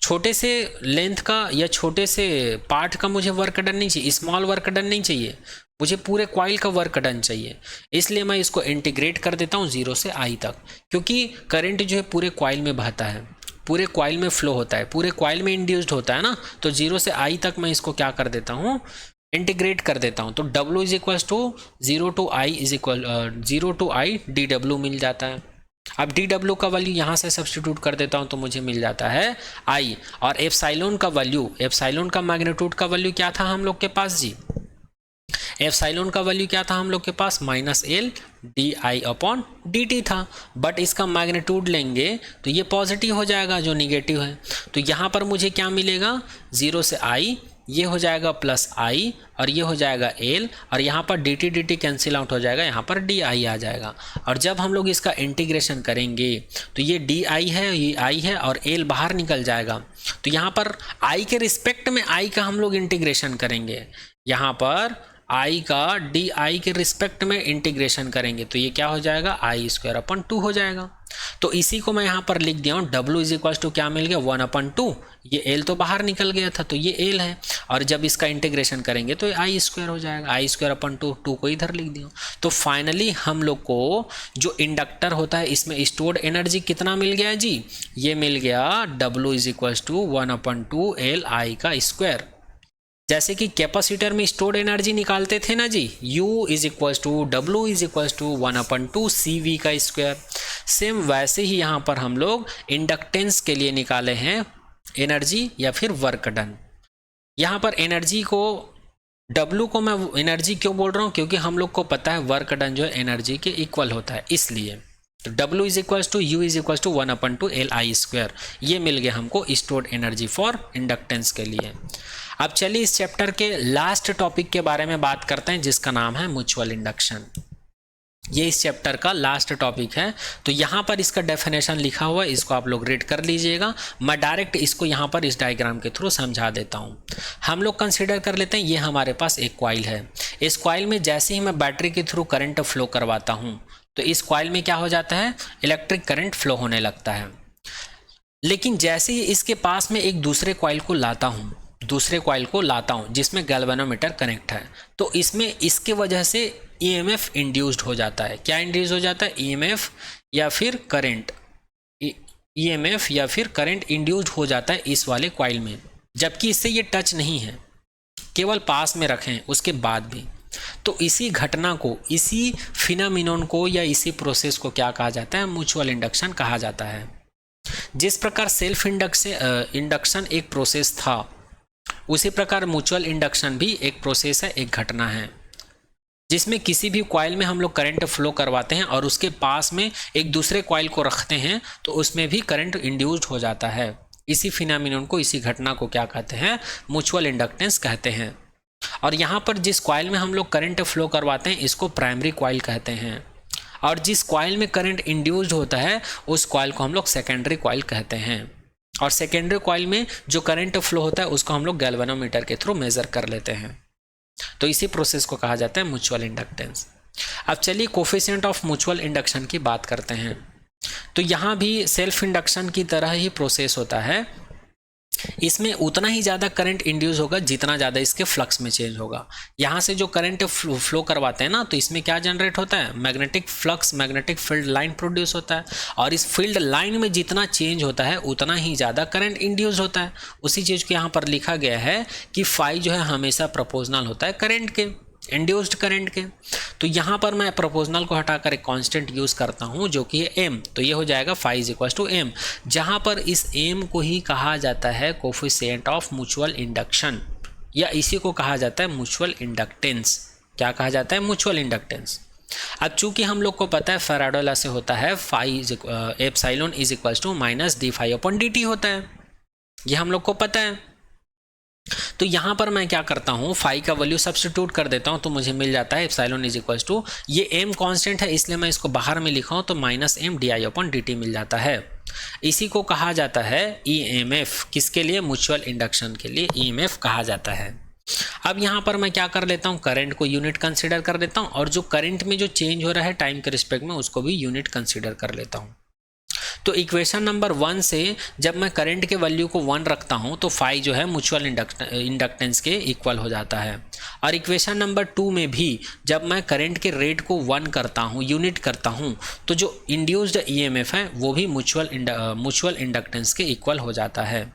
छोटे से लेंथ का या छोटे से पार्ट का मुझे वर्क डन नहीं चाहिए, स्मॉल वर्क डन नहीं चाहिए, मुझे पूरे कॉइल का वर्क डन चाहिए। इसलिए मैं इसको इंटीग्रेट कर देता हूँ 0 से I तक, क्योंकि करंट जो है पूरे कॉइल में बहता है, पूरे कॉइल में फ्लो होता है, पूरे कॉइल में इंड्यूस्ड होता है ना, तो 0 से I तक मैं इसको क्या कर देता हूँ, इंटीग्रेट कर देता हूँ। तो W is equal to 0 to I DW मिल जाता है, अब डी डब्ल्यू का वैल्यू यहाँ से सब्स्टिट्यूट कर देता हूँ तो मुझे मिल जाता है आई, और एप्सिलॉन का वैल्यू, एप्सिलॉन का मैग्नीट्यूड का वैल्यू क्या था हम लोग के पास जी, एप्सिलॉन का वैल्यू क्या था हम लोग के पास, minus L D I upon D T था, बट इसका मैग्नीट्यूड लेंगे तो ये पॉजिटिव हो जाएगा जो निगेटिव है, तो यहाँ पर मुझे क्या मिलेगा, 0 से आई, ये हो जाएगा प्लस आई और ये हो जाएगा एल, और यहाँ पर डी टी कैंसिल आउट हो जाएगा, यहाँ पर डी आई आ जाएगा, और जब हम लोग इसका इंटीग्रेशन करेंगे तो ये डी आई है, ये आई है और एल बाहर निकल जाएगा, तो यहाँ पर आई के रिस्पेक्ट में आई का हम लोग इंटीग्रेशन करेंगे, यहाँ पर आई का डी आई के रिस्पेक्ट में इंटीग्रेशन करेंगे तो ये क्या हो जाएगा, आई स्क्वायर अपन 2 हो जाएगा। तो इसी को मैं यहाँ पर लिख दिया हूँ, W इज इक्वल टू क्या मिल गया, 1/2, ये L तो बाहर निकल गया था तो ये L है, और जब इसका इंटीग्रेशन करेंगे तो आई स्क्वायर हो जाएगा, आई स्क्वायर अपन 2 को इधर लिख दिया। तो फाइनली हम लोग को जो इंडक्टर होता है इसमें स्टोर्ड एनर्जी कितना मिल गया जी, ये मिल गया W is equal to 1/2 L I का स्क्वायर। जैसे कि कैपेसिटर में स्टोर्ड एनर्जी निकालते थे ना जी, U is equal to W is equal to 1/2 CV का स्क्वायर, सेम वैसे ही यहाँ पर हम लोग इंडक्टेंस के लिए निकाले हैं एनर्जी या फिर वर्क डन। यहाँ पर एनर्जी को, W को मैं एनर्जी क्यों बोल रहा हूँ, क्योंकि हम लोग को पता है वर्क डन जो है एनर्जी के इक्वल होता है, इसलिए तो W is equal to U is equal to 1/2 LI square, ये मिल गया हमको स्टोर्ड एनर्जी फॉर इंडक्टेंस के लिए। अब चलिए इस चैप्टर के लास्ट टॉपिक के बारे में बात करते हैं जिसका नाम है म्यूचुअल इंडक्शन। ये इस चैप्टर का लास्ट टॉपिक है, तो यहाँ पर इसका डेफिनेशन लिखा हुआ है, इसको आप लोग रीड कर लीजिएगा। मैं डायरेक्ट इसको यहाँ पर इस डायग्राम के थ्रू समझा देता हूँ। हम लोग कंसीडर कर लेते हैं ये हमारे पास एक कॉइल है, इस कॉइल में जैसे ही मैं बैटरी के थ्रू करंट फ्लो करवाता हूँ तो इस कॉइल में क्या हो जाता है, इलेक्ट्रिक करंट फ्लो होने लगता है। लेकिन जैसे ही इसके पास में एक दूसरे कॉइल को लाता हूँ, जिसमें गैल्वेनोमीटर कनेक्ट है, तो इसमें इसके वजह से ईएमएफ इंड्यूस्ड हो जाता है। क्या इंड्यूस हो जाता है, ईएमएफ या फिर करंट, ईएमएफ या फिर करंट इंड्यूस्ड हो जाता है इस वाले कॉइल में, जबकि इससे ये टच नहीं है, केवल पास में रखें उसके बाद भी। तो इसी घटना को, इसी फिनोमिनन को या इसी प्रोसेस को क्या कहा जाता है, म्यूचुअल इंडक्शन कहा जाता है। जिस प्रकार सेल्फ इंडक्शन एक प्रोसेस था, उसी प्रकार म्यूचुअल इंडक्शन भी एक प्रोसेस है, एक घटना है, जिसमें किसी भी कॉइल में हम लोग करंट फ्लो करवाते हैं और उसके पास में एक दूसरे कॉइल को रखते हैं तो उसमें भी करंट इंड्यूस्ड हो जाता है। इसी फिनोमिनन को, इसी घटना को क्या कहते हैं, म्यूचुअल इंडक्टेंस कहते हैं। और यहाँ पर जिस कॉइल में हम लोग करंट फ्लो करवाते हैं इसको प्राइमरी कॉइल कहते हैं, और जिस कॉइल में करंट इंड्यूस्ड होता है उस कॉइल को हम लोग सेकेंडरी कॉइल कहते हैं। और सेकेंडरी कॉइल में जो करंट फ्लो होता है उसको हम लोग गैल्वेनोमीटर के थ्रू मेजर कर लेते हैं। तो इसी प्रोसेस को कहा जाता है म्यूचुअल इंडक्टेंस। अब चलिए कोफिशिएंट ऑफ म्यूचुअल इंडक्शन की बात करते हैं। तो यहाँ भी सेल्फ इंडक्शन की तरह ही प्रोसेस होता है, इसमें उतना ही ज़्यादा करंट इंड्यूस होगा जितना ज़्यादा इसके फ्लक्स में चेंज होगा। यहाँ से जो करंट फ्लो करवाते हैं ना, तो इसमें क्या जनरेट होता है, magnetic flux, magnetic field line produce होता है, और इस फील्ड लाइन में जितना चेंज होता है उतना ही ज़्यादा करंट इंड्यूस होता है। उसी चीज़ को यहाँ पर लिखा गया है कि फाई जो है हमेशा प्रोपोर्शनल होता है करंट के, इंड्यूस्ड करंट के। तो यहाँ पर मैं प्रोपोर्शनल को हटाकर एक कांस्टेंट यूज़ करता हूँ जो कि है m, तो ये हो जाएगा phi is equal to m, जहाँ पर इस m को ही कहा जाता है कोफिशिएंट ऑफ म्यूचुअल इंडक्शन, या इसी को कहा जाता है म्यूचुअल इंडक्टेंस। क्या कहा जाता है, म्यूचुअल इंडक्टेंस। अब चूंकि हम लोग को पता है फैराडे लॉ से होता है phi epsilon is equal to minus D phi upon D T होता है, ये हम लोग को पता है। तो यहाँ पर मैं क्या करता हूँ, फाई का वैल्यू सब्स्टिट्यूट कर देता हूँ तो मुझे मिल जाता है एप्सिलॉन इज इक्वल टू, ये m कांस्टेंट है इसलिए मैं इसको बाहर में लिखा हूँ तो minus m D I upon D T मिल जाता है। इसी को कहा जाता है EMF, किसके लिए, म्यूचुअल इंडक्शन के लिए EMF कहा जाता है। अब यहाँ पर मैं क्या कर लेता हूँ, करंट को यूनिट कंसिडर कर देता हूँ, और जो करंट में जो चेंज हो रहा है टाइम के रिस्पेक्ट में उसको भी यूनिट कंसिडर कर लेता हूँ। तो इक्वेशन नंबर 1 से जब मैं करंट के वैल्यू को 1 रखता हूं तो फाई जो है म्यूचुअल इंडक्टेंस के इक्वल हो जाता है। और इक्वेशन नंबर 2 में भी जब मैं करंट के रेट को 1 करता हूं, यूनिट करता हूं, तो जो इंड्यूस्ड ईएमएफ है वो भी म्यूचुअल इंडक्टेंस के इक्वल हो जाता है।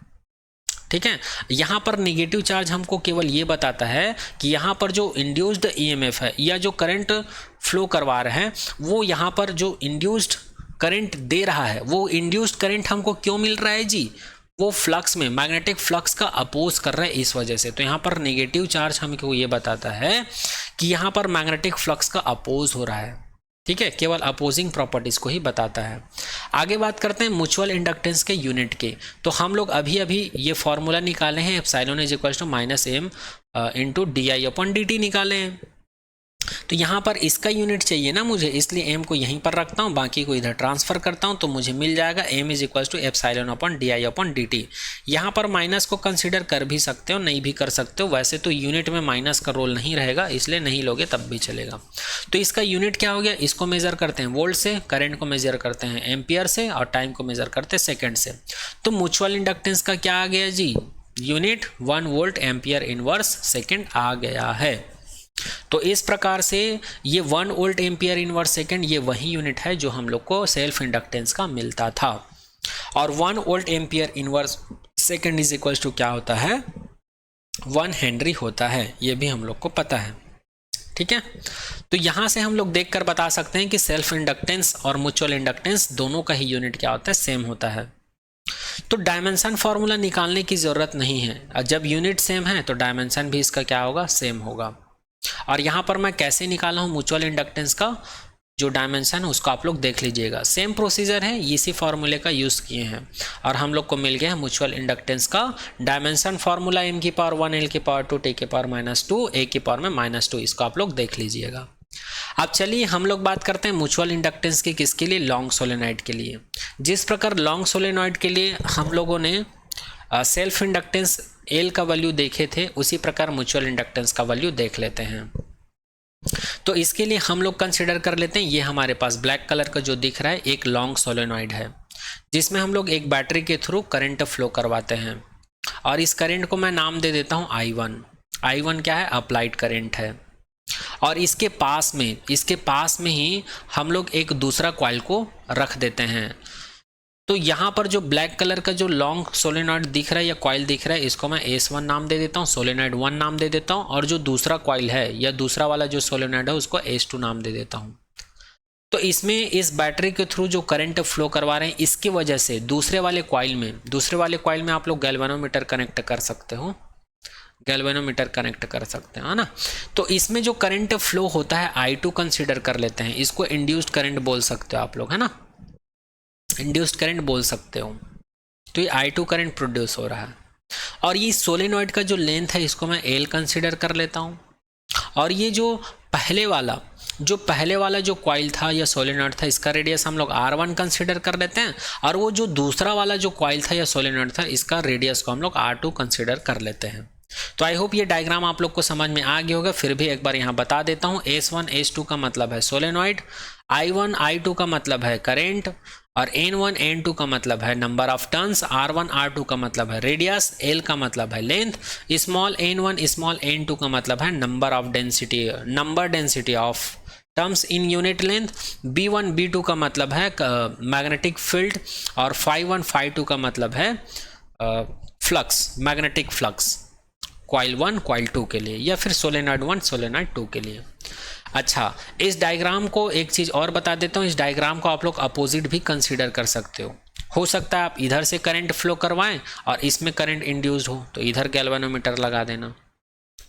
ठीक है, यहाँ पर नेगेटिव चार्ज हमको केवल ये बताता है कि यहाँ पर जो इंड्यूस्ड ईएमएफ है या जो करंट फ्लो करवा रहे हैं वो यहाँ पर जो इंड्यूस्ड करंट दे रहा है, वो इंड्यूस्ड करंट हमको क्यों मिल रहा है जी, वो फ्लक्स में मैग्नेटिक फ्लक्स का अपोज कर रहा है इस वजह से। तो यहाँ पर नेगेटिव चार्ज हमको ये बताता है कि यहाँ पर मैग्नेटिक फ्लक्स का अपोज हो रहा है, ठीक है, केवल अपोजिंग प्रॉपर्टीज को ही बताता है। आगे बात करते हैं म्यूचुअल इंडक्टेंस के यूनिट के। तो हम लोग अभी अभी ये फॉर्मूला निकाले हैं, epsilon is equal to minus M into D I upon D T निकाले हैं। तो यहाँ पर इसका यूनिट चाहिए ना मुझे, इसलिए एम को यहीं पर रखता हूँ, बाकी को इधर ट्रांसफर करता हूँ, तो मुझे मिल जाएगा M is equal to epsilon upon D I upon D T. यहाँ पर माइनस को कंसिडर कर भी सकते हो, नहीं भी कर सकते हो, वैसे तो यूनिट में माइनस का रोल नहीं रहेगा, इसलिए नहीं लोगे तब भी चलेगा। तो इसका यूनिट क्या हो गया, इसको मेजर करते हैं वोल्ट से, करंट को मेजर करते हैं एम्पियर से, और टाइम को मेजर करते हैं सेकेंड से। तो म्यूचुअल इंडक्टेंस का क्या आ गया जी, unit 1 volt ampere inverse second आ गया है। तो इस प्रकार से ये 1 वोल्ट एम्पियर इनवर्स सेकेंड ये वही यूनिट है जो हम लोग को सेल्फ इंडक्टेंस का मिलता था। और 1 volt ampere inverse second is equals to क्या होता है, 1 हेनरी होता है, ये भी हम लोग को पता है, ठीक है। तो यहाँ से हम लोग देखकर बता सकते हैं कि सेल्फ इंडक्टेंस और म्यूचुअल इंडक्टेंस दोनों का ही यूनिट क्या होता है, सेम होता है। तो डायमेंशन फॉर्मूला निकालने की जरूरत नहीं है, जब यूनिट सेम है तो डायमेंशन भी इसका क्या होगा, सेम होगा। और यहाँ पर मैं कैसे निकाला हूँ म्यूचुअल इंडक्टेंस का जो डायमेंशन है उसको आप लोग देख लीजिएगा, सेम प्रोसीजर है, इसी फॉर्मूले का यूज़ किए हैं और हम लोग को मिल गया है म्यूचुअल इंडक्टेंस का डायमेंशन फॉर्मूला m की पावर 1 l की पावर 2 t की पावर -2 a की पावर में -2, इसको आप लोग देख लीजिएगा। अब चलिए हम लोग बात करते हैं म्यूचुअल इंडक्टेंस की, किसके लिए, लॉन्ग सोलेनॉइड के लिए। जिस प्रकार लॉन्ग सोलेनॉइड के लिए हम लोगों ने सेल्फ इंडक्टेंस एल का वैल्यू देखे थे, उसी प्रकार म्यूचुअल इंडक्टेंस का वैल्यू देख लेते हैं। तो इसके लिए हम लोग कंसिडर कर लेते हैं, ये हमारे पास ब्लैक कलर का जो दिख रहा है एक लॉन्ग सोलेनॉइड है, जिसमें हम लोग एक बैटरी के थ्रू करंट फ्लो करवाते हैं, और इस करंट को मैं नाम दे देता हूँ I1। I1 क्या है, अप्लाइड करंट है। और इसके पास में ही हम लोग एक दूसरा कॉइल को रख देते हैं। तो यहाँ पर जो ब्लैक कलर का जो लॉन्ग सोलेनॉइड दिख रहा है या कॉइल दिख रहा है, इसको मैं S1 नाम दे देता हूँ, सोलेनॉइड 1 नाम दे देता हूँ, और जो दूसरा कॉइल है या दूसरा वाला जो सोलेनॉइड है उसको S2 नाम दे देता हूँ। तो इसमें इस बैटरी के थ्रू जो करंट फ्लो करवा रहे हैं, इसकी वजह से दूसरे वाले कॉइल में आप लोग गैल्वेनोमीटर कनेक्ट कर सकते हो, गैल्वेनोमीटर कनेक्ट कर सकते हैं, है ना। तो इसमें जो करंट फ्लो होता है I2 कंसिडर कर लेते हैं, इसको इंड्यूस्ड करंट बोल सकते हो आप लोग, है ना, इंड्यूस्ड करंट बोल सकते हो। तो ये I2 करंट प्रोड्यूस हो रहा है, और ये सोलेनॉइड का जो लेंथ है इसको मैं L कंसिडर कर लेता हूँ, और ये जो पहले वाला जो कॉइल था या सोलेनॉइड था, इसका रेडियस हम लोग R1 कंसिडर कर लेते हैं, और वो जो दूसरा वाला जो कॉइल था या सोलेनॉइड था, इसका रेडियस को हम लोग R2 कंसिडर कर लेते हैं। तो आई होप ये डायग्राम आप लोग को समझ में आ गया होगा, फिर भी एक बार यहाँ बता देता हूँ। S1 S2 का मतलब है सोलेनॉइड, I1 I2 का मतलब है करेंट, और N1 N2 का मतलब है number of turns, R1 R2 का मतलब है रेडियस, L का मतलब है length, small n1 small n2 का मतलब है number density of terms in unit length, B1 B2 का मतलब है मैग्नेटिक फील्ड, और phi1 phi2 का मतलब है flux, magnetic flux, coil 1 coil 2 के लिए, या फिर सोलेनॉइड 1 सोलेनॉइड 2 के लिए। अच्छा, इस डायग्राम को एक चीज़ और बता देता हूँ, इस डायग्राम को आप लोग अपोजिट भी कंसीडर कर सकते हो सकता है आप इधर से करंट फ्लो करवाएं और इसमें करंट इंड्यूस्ड हो, तो इधर गैल्वेनोमीटर लगा देना,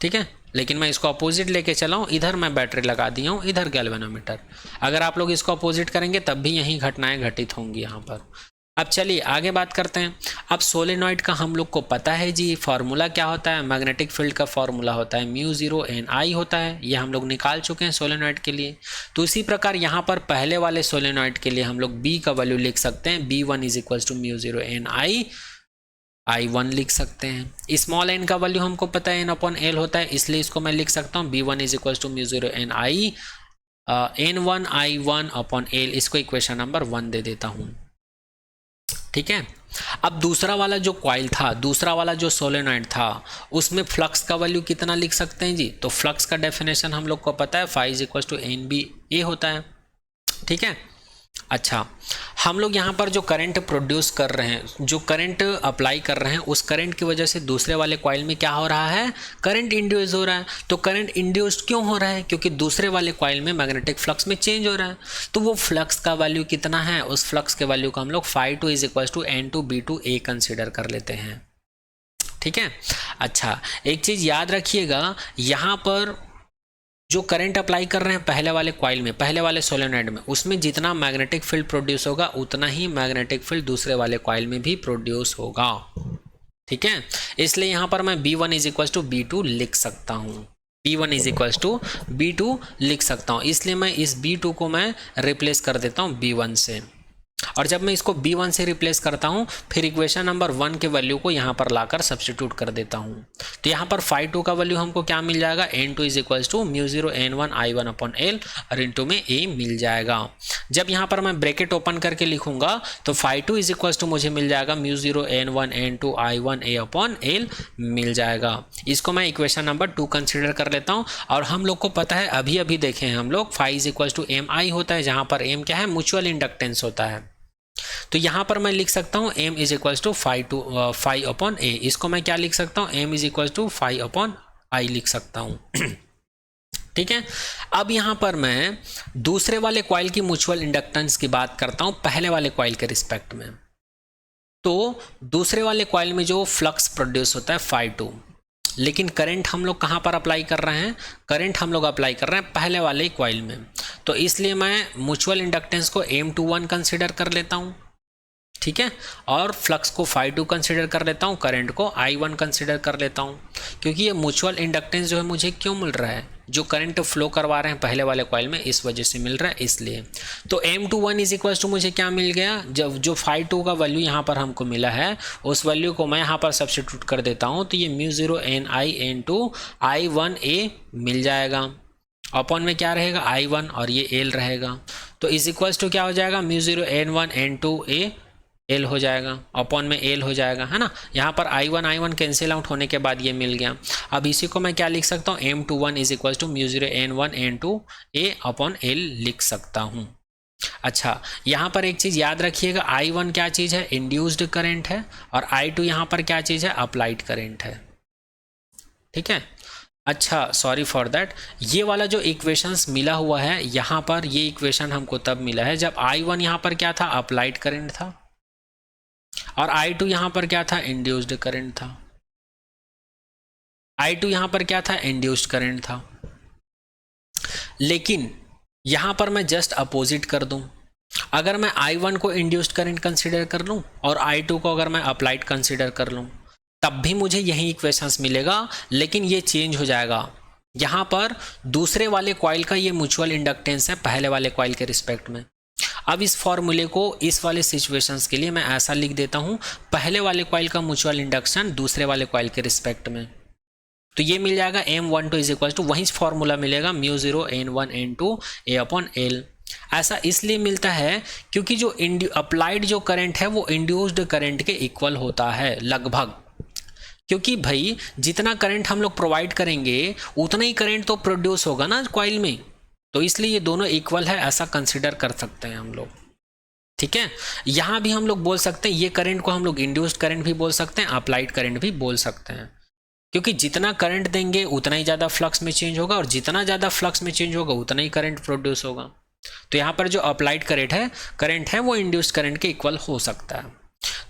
ठीक है। लेकिन मैं इसको अपोजिट लेके चला हूँ, इधर मैं बैटरी लगा दिया हूँ, इधर गैल्वेनोमीटर। अगर आप लोग इसको अपोजिट करेंगे तब भी यही घटनाएं घटित होंगी यहाँ पर। अब चलिए आगे बात करते हैं। अब सोलेनॉइड का हम लोग को पता है जी फार्मूला क्या होता है, मैग्नेटिक फील्ड का फार्मूला होता है μ0 Ni होता है, ये हम लोग निकाल चुके हैं सोलेनॉइड के लिए। तो इसी प्रकार यहाँ पर पहले वाले सोलेनॉइड के लिए हम लोग B का वैल्यू लिख सकते हैं, B1 is equal to μ0 Ni, I1 लिख सकते हैं। स्मॉल n का वैल्यू हमको पता है n/L होता है, इसलिए इसको मैं लिख सकता हूँ B1 is equal to μ0 Ni, N1 I1/L, इसको इक्वेशन नंबर 1 दे देता हूँ, ठीक है। अब दूसरा वाला जो कॉइल था, दूसरा वाला जो सोलेनॉइड था, उसमें फ्लक्स का वैल्यू कितना लिख सकते हैं जी, तो फ्लक्स का डेफिनेशन हम लोग को पता है, phi is equal to NBA होता है, ठीक है। अच्छा, हम लोग यहाँ पर जो करंट प्रोड्यूस कर रहे हैं, जो करंट अप्लाई कर रहे हैं, उस करंट की वजह से दूसरे वाले कॉइल में क्या हो रहा है, करंट इंड्यूस हो रहा है। तो करंट इंड्यूस्ड क्यों हो रहा है, क्योंकि दूसरे वाले कॉइल में मैग्नेटिक फ्लक्स में चेंज हो रहा है। तो वो फ्लक्स का वैल्यू कितना है, उस फ्लक्स के वैल्यू को हम लोग φ2 = N2B2A कंसिडर कर लेते हैं। ठीक है। अच्छा, एक चीज याद रखिएगा, यहाँ पर जो करंट अप्लाई कर रहे हैं पहले वाले कॉइल में, पहले वाले सोलेनॉइड में, उसमें जितना मैग्नेटिक फील्ड प्रोड्यूस होगा उतना ही मैग्नेटिक फील्ड दूसरे वाले कॉइल में भी प्रोड्यूस होगा। ठीक है, इसलिए यहां पर मैं B1 = B2 लिख सकता हूं, B1 = B2 लिख सकता हूं। इसलिए मैं इस B2 को मैं रिप्लेस कर देता हूं B1 से, और जब मैं इसको B1 से रिप्लेस करता हूं, फिर इक्वेशन नंबर 1 के वैल्यू को यहां पर लाकर सब्स्टिट्यूट कर देता हूं। तो यहां पर φ2 का वैल्यू हमको क्या मिल जाएगा, N2 = μ0 N1 I1/L, और इनटू में A मिल जाएगा। जब यहां पर मैं ब्रैकेट ओपन करके लिखूंगा तो φ2 = मुझे मिल जाएगा μ0 N1 N2 I1A/L मिल जाएगा। इसको मैं इक्वेशन नंबर 2 कंसिडर कर लेता हूं। और हम लोग को पता है, अभी अभी देखे हैं हम लोग, φ = mi होता है, जहां पर m क्या है, म्यूचुअल इंडक्टेंस होता है। तो यहां पर मैं लिख सकता हूं m = φ/A। इसको मैं क्या लिख सकता हूं, m = φ/I लिख सकता हूं। ठीक है। अब यहां पर मैं दूसरे वाले कॉइल की म्यूचुअल इंडक्टेंस की बात करता हूं पहले वाले कॉइल के रिस्पेक्ट में। तो दूसरे वाले कॉइल में जो फ्लक्स प्रोड्यूस होता है φ2, लेकिन करंट हम लोग कहां पर अप्लाई कर रहे हैं, करंट हम लोग अप्लाई कर रहे हैं पहले वाले कॉइल में। तो इसलिए मैं म्यूचुअल इंडक्टेंस को M21 कंसिडर कर लेता हूं। ठीक है, और फ्लक्स को φ2 कंसिडर कर लेता हूं, करंट को I1 कंसिडर कर लेता हूं। क्योंकि ये म्यूचुअल इंडक्टेंस जो है मुझे क्यों मिल रहा है, जो करंट फ्लो करवा रहे हैं पहले वाले कॉइल में, इस वजह से मिल रहा है, इसलिए। तो M21 = मुझे क्या मिल गया, जब जो φ2 का वैल्यू यहाँ पर हमको मिला है, उस वैल्यू को मैं यहाँ पर सब्स्टिट्यूट कर देता हूँ। तो ये μ0 Ni N2 I1A मिल जाएगा। अपॉन में क्या रहेगा, I1, और ये L रहेगा। तो = क्या हो जाएगा, μ0 N1 N2A L हो जाएगा, अपॉन में L हो जाएगा, है ना। यहाँ पर I1 कैंसिल आउट होने के बाद ये मिल गया। अब इसी को मैं क्या लिख सकता हूँ, M21 = μ0 N1 N2A/L लिख सकता हूँ। अच्छा, यहाँ पर एक चीज़ याद रखिएगा, I1 क्या चीज़ है, इंड्यूस्ड करंट है, और I2 यहाँ पर क्या चीज़ है, अप्लाइड करंट है। ठीक है। अच्छा, सॉरी फॉर दैट, ये वाला जो इक्वेशंस मिला हुआ है यहाँ पर, ये इक्वेशन हमको तब मिला है जब I1 यहाँ पर क्या था, अप्लाइड करंट था, और I2 यहां पर क्या था, इंड्यूस्ड करंट था। I2 यहां पर क्या था, इंड्यूस्ड करंट था। लेकिन यहां पर मैं जस्ट अपोजिट कर दूं, अगर मैं I1 को इंड्यूस्ड करंट कंसीडर कर लूं और I2 को अगर मैं अप्लाइड कंसीडर कर लूं, तब भी मुझे यही इक्वेशंस मिलेगा, लेकिन ये चेंज हो जाएगा। यहां पर दूसरे वाले कॉइल का ये म्यूचुअल इंडक्टेंस है पहले वाले कॉइल के रिस्पेक्ट में। अब इस फॉर्मूले को इस वाले सिचुएशंस के लिए मैं ऐसा लिख देता हूं, पहले वाले कॉइल का म्यूचुअल इंडक्शन दूसरे वाले कॉइल के रिस्पेक्ट में। तो ये मिल जाएगा M12 = वही फॉर्मूला मिलेगा, μ0 N1 N2A/L। ऐसा इसलिए मिलता है क्योंकि जो अप्लाइड जो करंट है वो इंड्यूस्ड करंट के इक्वल होता है लगभग। क्योंकि भाई जितना करंट हम लोग प्रोवाइड करेंगे उतना ही करंट तो प्रोड्यूस होगा ना कॉइल में, तो इसलिए ये दोनों इक्वल है, ऐसा कंसिडर कर सकते हैं हम लोग। ठीक है। यहां भी हम लोग बोल सकते हैं, ये करंट को हम लोग इंड्यूस्ड करंट भी बोल सकते हैं, अप्लाइड करंट भी बोल सकते हैं, क्योंकि जितना करंट देंगे उतना ही ज़्यादा फ्लक्स में चेंज होगा, और जितना ज़्यादा फ्लक्स में चेंज होगा उतना ही करंट प्रोड्यूस होगा। तो यहाँ पर जो अप्लाइड करंट है वो इंड्यूस्ड करंट के इक्वल हो सकता है।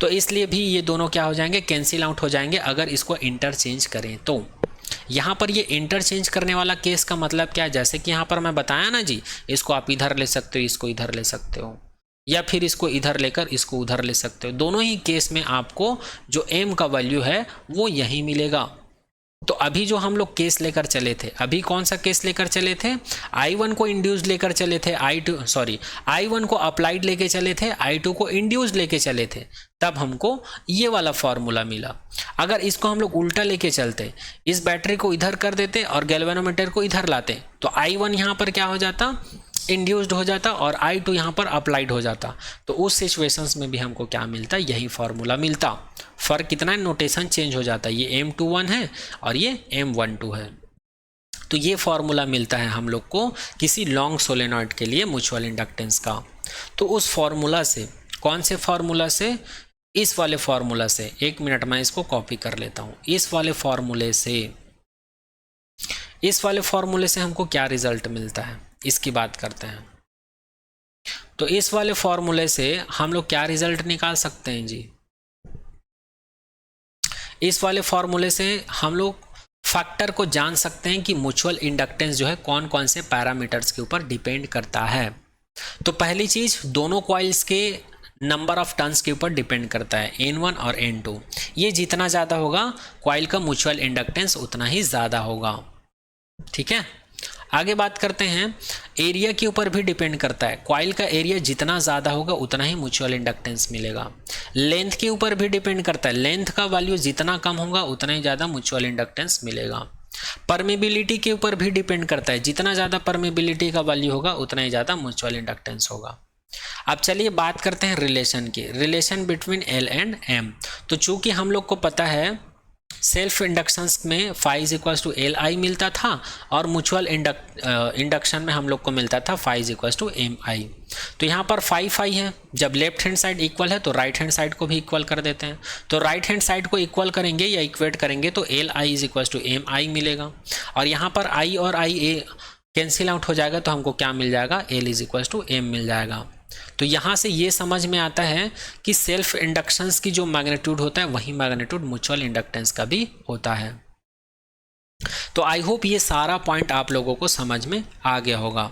तो इसलिए भी ये दोनों क्या हो जाएंगे, कैंसिल आउट हो जाएंगे अगर इसको इंटरचेंज करें तो। यहाँ पर ये इंटरचेंज करने वाला केस का मतलब क्या है, जैसे कि यहाँ पर मैं बताया ना जी, इसको आप इधर ले सकते हो, इसको इधर ले सकते हो, या फिर इसको इधर लेकर इसको उधर ले सकते हो। दोनों ही केस में आपको जो m का वैल्यू है वो यही मिलेगा। तो अभी जो हम लोग केस लेकर चले थे, अभी कौन सा केस लेकर चले थे, I1 को इंड्यूस्ड लेकर चले थे, I1 को अप्लाइड लेके चले थे, I2 को इंड्यूस्ड लेके चले थे, तब हमको ये वाला फॉर्मूला मिला। अगर इसको हम लोग उल्टा लेके चलते, इस बैटरी को इधर कर देते और गैल्वेनोमीटर को इधर लाते, तो I1 यहाँ पर क्या हो जाता, इंड्यूस्ड हो जाता, और I2 यहाँ पर अप्लाइड हो जाता। तो उस सिचुएशंस में भी हमको क्या मिलता, यही फॉर्मूला मिलता। फर्क कितना है, नोटेशन चेंज हो जाता है, ये M21 है और ये M12 है। तो ये फॉर्मूला मिलता है हम लोग को किसी लॉन्ग सोलेनॉइड के लिए म्यूचुअल इंडक्टेंस का। तो उस फॉर्मूला से, कौन से फॉर्मूला से, इस वाले फॉर्मूला से, एक मिनट मैं इसको कॉपी कर लेता हूं। इस वाले फॉर्मूले से हमको क्या रिजल्ट मिलता है इसकी बात करते हैं। तो इस वाले फॉर्मूले से हम लोग क्या रिजल्ट निकाल सकते हैं जी? इस वाले फॉर्मूले से हम लोग फैक्टर को जान सकते हैं कि म्यूचुअल इंडक्टेंस जो है कौन कौन से पैरामीटर्स के ऊपर डिपेंड करता है। तो पहली चीज, दोनों कॉइल्स के नंबर ऑफ टर्न्स के ऊपर डिपेंड करता है, N1 और N2। ये जितना ज़्यादा होगा कॉइल का म्यूचुअल इंडक्टेंस उतना ही ज़्यादा होगा। ठीक है, आगे बात करते हैं। एरिया के ऊपर भी डिपेंड करता है, कॉइल का एरिया जितना ज़्यादा होगा उतना ही म्यूचुअल इंडक्टेंस मिलेगा। लेंथ के ऊपर भी डिपेंड करता है, लेंथ का वैल्यू जितना कम होगा उतना ही ज़्यादा म्यूचुअल इंडक्टेंस मिलेगा। परमेबिलिटी के ऊपर भी डिपेंड करता है, जितना ज़्यादा परमेबिलिटी का वैल्यू होगा उतना ही ज़्यादा म्यूचुअल इंडक्टेंस होगा। अब चलिए बात करते हैं रिलेशन की, relation between L and M। तो चूंकि हम लोग को पता है सेल्फ इंडक्शंस में phi is equal to LI मिलता था और म्यूचुअल इंडक्शन में हम लोग को मिलता था phi is equal to MI। तो यहाँ पर phi है, जब लेफ्ट हैंड साइड इक्वल है तो राइट हैंड साइड को भी इक्वल कर देते हैं। तो राइट हैंड साइड को इक्वल करेंगे या इक्वेट करेंगे तो LI is equal to MI मिलेगा, और यहाँ पर I और I कैंसिल आउट हो जाएगा तो हमको क्या मिल जाएगा? L is equal to M मिल जाएगा। तो यहाँ से ये समझ में आता है कि सेल्फ इंडक्शंस की जो मैग्नीट्यूड होता है वही मैग्नीट्यूड म्यूचुअल इंडक्टेंस का भी होता है। तो आई होप ये सारा पॉइंट आप लोगों को समझ में आ गया होगा।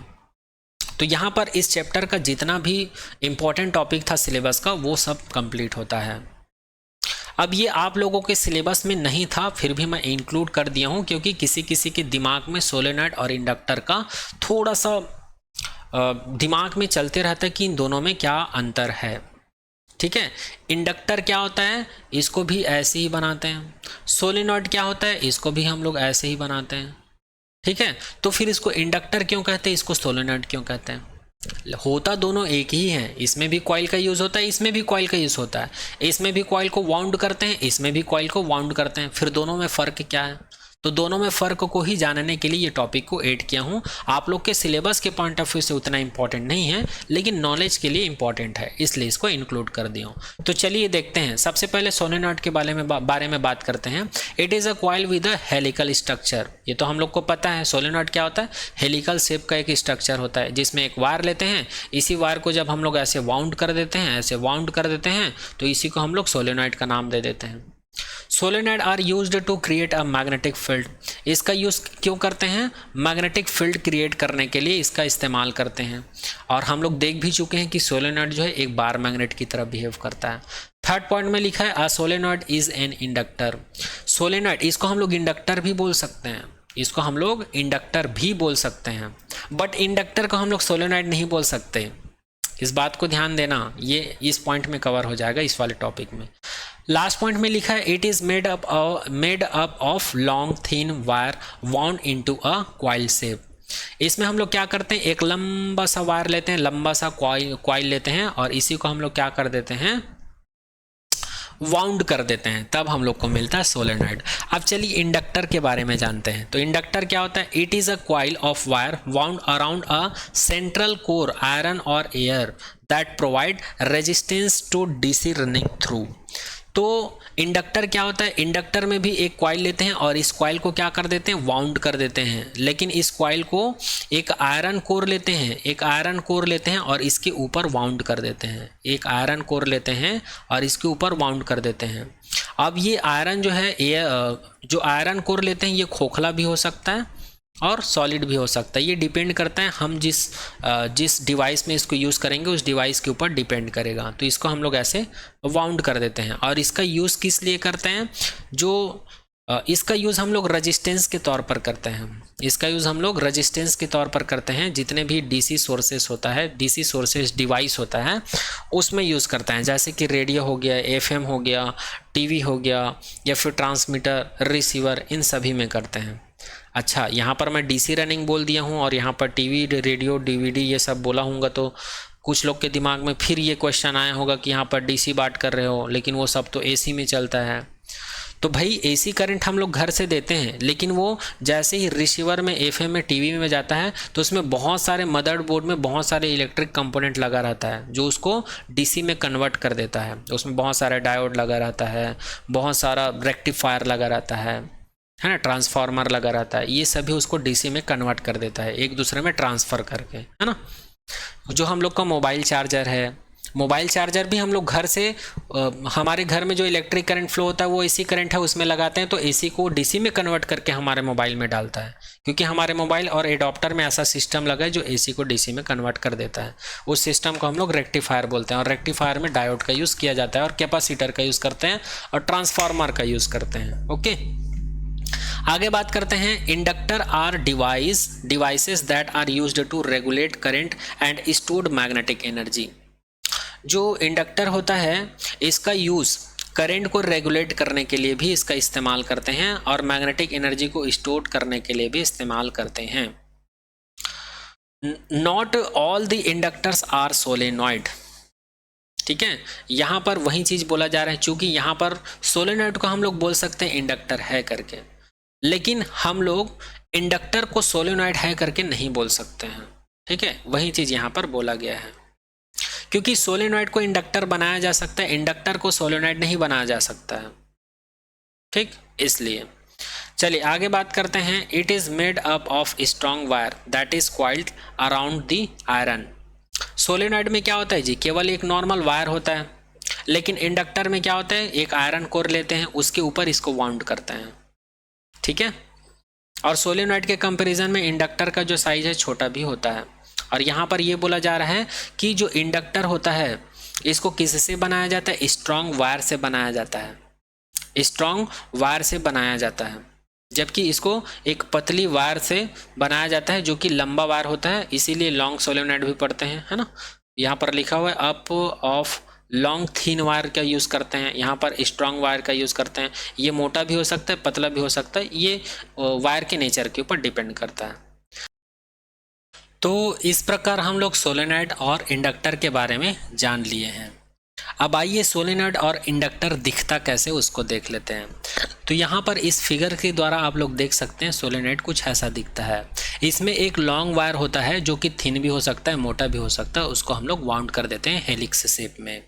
तो यहाँ पर इस चैप्टर का जितना भी इम्पोर्टेंट टॉपिक था सिलेबस का वो सब कंप्लीट होता है। अब ये आप लोगों के सिलेबस में नहीं था, फिर भी मैं इंक्लूड कर दिया हूँ क्योंकि किसी किसी के दिमाग में सोलेनॉइड और इंडक्टर का थोड़ा सा दिमाग में चलते रहता है कि इन दोनों में क्या अंतर है। ठीक है, इंडक्टर क्या होता है, इसको भी ऐसे ही बनाते हैं। सोलेनॉइड क्या होता है, इसको भी हम लोग ऐसे ही बनाते हैं। ठीक है, तो फिर इसको इंडक्टर क्यों कहते हैं, इसको सोलेनॉइड क्यों कहते हैं? होता दोनों एक ही है, इसमें भी कॉइल का यूज़ होता है, इसमें भी कॉइल का यूज़ होता है। इसमें भी कॉइल को वाउंड करते हैं, इसमें भी कॉइल को वाउंड करते हैं। फिर दोनों में फ़र्क क्या है? तो दोनों में फ़र्क को ही जानने के लिए ये टॉपिक को ऐड किया हूँ। आप लोग के सिलेबस के पॉइंट ऑफ व्यू से उतना इंपॉर्टेंट नहीं है, लेकिन नॉलेज के लिए इंपॉर्टेंट है, इसलिए इसको इंक्लूड कर दिया हूँ। तो चलिए देखते हैं, सबसे पहले सोलेनॉइड के बारे में बात करते हैं। It is a coil with a helical structure. ये तो हम लोग को पता है, सोलेनॉइड क्या होता है, हेलिकल शेप का एक स्ट्रक्चर होता है जिसमें एक वायर लेते हैं। इसी वायर को जब हम लोग ऐसे वाउंड कर देते हैं, तो इसी को हम लोग सोलेनॉइड का नाम दे देते हैं। Solenoid are used to create a magnetic field. इसका यूज़ क्यों करते हैं? मैग्नेटिक फील्ड क्रिएट करने के लिए इसका इस्तेमाल करते हैं। और हम लोग देख भी चुके हैं कि सोलेनॉइड जो है एक बार मैग्नेट की तरह बिहेव करता है। थर्ड पॉइंट में लिखा है a solenoid is an inductor. Solenoid, इसको हम लोग इंडक्टर भी बोल सकते हैं, बट इंडक्टर को हम लोग सोलेनॉइड नहीं बोल सकते। इस बात को ध्यान देना, ये इस पॉइंट में कवर हो जाएगा इस वाले टॉपिक में। लास्ट पॉइंट में लिखा है it is made up of long thin wire wound into a coil shape. इसमें हम लोग क्या करते हैं, एक लंबा सा वायर लेते हैं, लंबा सा कॉइल लेते हैं और इसी को हम लोग क्या कर देते हैं, वाउंड कर देते हैं, तब हम लोग को मिलता है सोलेनॉइड। अब चलिए इंडक्टर के बारे में जानते हैं। तो इंडक्टर क्या होता है? It is a coil of wire wound around a central core iron और air that provide resistance to DC running through. तो इंडक्टर क्या होता है, इंडक्टर में भी एक कॉइल लेते हैं और इस कॉइल को क्या कर देते हैं, वाउंड कर देते हैं। लेकिन इस कॉइल को एक आयरन कोर लेते हैं, और इसके ऊपर वाउंड कर देते हैं। एक आयरन कोर लेते हैं और इसके ऊपर वाउंड कर देते हैं। अब ये आयरन जो है, जो आयरन कोर लेते हैं ये खोखला भी हो सकता है और सॉलिड भी हो सकता है। ये डिपेंड करता है हम जिस डिवाइस में इसको यूज़ करेंगे उस डिवाइस के ऊपर डिपेंड करेगा। तो इसको हम लोग ऐसे वाउंड कर देते हैं। और इसका यूज़ किस लिए करते हैं, इसका यूज़ हम लोग रेजिस्टेंस के तौर पर करते हैं। जितने भी डीसी सोर्सेस होता है, डीसी सोर्सेस डिवाइस होता है, उसमें यूज़ करते हैं। जैसे कि रेडियो हो गया, एफएम हो गया, टीवी हो गया, या फिर ट्रांसमीटर, रिसीवर, इन सभी में करते हैं। अच्छा, यहाँ पर मैं डीसी रनिंग बोल दिया हूँ और यहाँ पर टीवी, रेडियो, डीवीडी ये सब बोला हूँगा तो कुछ लोग के दिमाग में फिर ये क्वेश्चन आया होगा कि यहाँ पर डीसी बात कर रहे हो, लेकिन वो सब तो एसी में चलता है। तो भाई एसी करंट हम लोग घर से देते हैं, लेकिन वो जैसे ही रिसीवर में, एफएम में, टीवी में जाता है तो उसमें बहुत सारे मदरबोर्ड में बहुत सारे इलेक्ट्रिक कंपोनेंट लगा रहता है जो उसको डीसी में कन्वर्ट कर देता है। उसमें बहुत सारा डायोड लगा रहता है, बहुत सारा रेक्टिफायर लगा रहता है ना, ट्रांसफार्मर लगा रहता है। ये सभी उसको डीसी में कन्वर्ट कर देता है एक दूसरे में ट्रांसफ़र करके, है ना। जो हम लोग का मोबाइल चार्जर है, मोबाइल चार्जर भी हम लोग घर से हमारे घर में जो इलेक्ट्रिक करंट फ्लो होता है वो एसी करंट है उसमें लगाते हैं, तो एसी को डीसी में कन्वर्ट करके हमारे मोबाइल में डालता है, क्योंकि हमारे मोबाइल और एडॉप्टर में ऐसा सिस्टम लगा है जो एसी को डीसी में कन्वर्ट कर देता है। उस सिस्टम को हम लोग रेक्टिफायर बोलते हैं, और रेक्टिफायर में डायोड का यूज़ किया जाता है, और कैपेसिटर का यूज़ करते हैं, और ट्रांसफार्मर का यूज़ करते हैं। ओके, आगे बात करते हैं। Inductor are devices that are used to regulate current and stored magnetic energy. जो इंडक्टर होता है इसका यूज़ करंट को रेगुलेट करने के लिए भी इसका इस्तेमाल करते हैं, और मैग्नेटिक एनर्जी को स्टोर करने के लिए भी इस्तेमाल करते हैं। Not all the inductors are solenoid. ठीक है, यहाँ पर वही चीज़ बोला जा रहा है, चूंकि यहाँ पर सोलेनॉइड को हम लोग बोल सकते हैं इंडक्टर है करके, लेकिन हम लोग इंडक्टर को सोलेनॉइड है करके नहीं बोल सकते हैं। ठीक है, वही चीज़ यहाँ पर बोला गया है, क्योंकि सोलेनॉइड को इंडक्टर बनाया जा सकता है, इंडक्टर को सोलेनॉइड नहीं बनाया जा सकता है। ठीक, इसलिए चलिए आगे बात करते हैं। It is made up of strong wire that is coiled around the iron. Solenoid में क्या होता है जी, केवल एक नॉर्मल वायर होता है, लेकिन इंडक्टर में क्या होता है, एक आयरन कोर लेते हैं, उसके ऊपर इसको वाउंड करते हैं। ठीक है, और सोलेनॉइड के कंपैरिजन में इंडक्टर का जो साइज है छोटा भी होता है। और यहाँ पर ये बोला जा रहा है कि जो इंडक्टर होता है इसको किससे बनाया जाता है, स्ट्रॉन्ग वायर से बनाया जाता है, स्ट्रॉन्ग वायर से बनाया जाता है, जबकि इसको एक पतली वायर से बनाया जाता है जो कि लंबा वायर होता है, इसीलिए लॉन्ग सोलेनॉइड भी पढ़ते हैं, है ना। यहाँ पर लिखा हुआ है up of long thin wire का यूज़ करते हैं, यहाँ पर स्ट्रॉन्ग वायर का यूज़ करते हैं। ये मोटा भी हो सकता है, पतला भी हो सकता है, ये वायर के नेचर के ऊपर डिपेंड करता है। तो इस प्रकार हम लोग सोलेनॉइड और इंडक्टर के बारे में जान लिए हैं। अब आइए सोलेनॉइड और इंडक्टर दिखता कैसे उसको देख लेते हैं। तो यहाँ पर इस फिगर के द्वारा आप लोग देख सकते हैं सोलेनॉइड कुछ ऐसा दिखता है। इसमें एक लॉन्ग वायर होता है जो कि थिन भी हो सकता है, मोटा भी हो सकता है, उसको हम लोग वाउंड कर देते हैं हेलिक्स शेप में।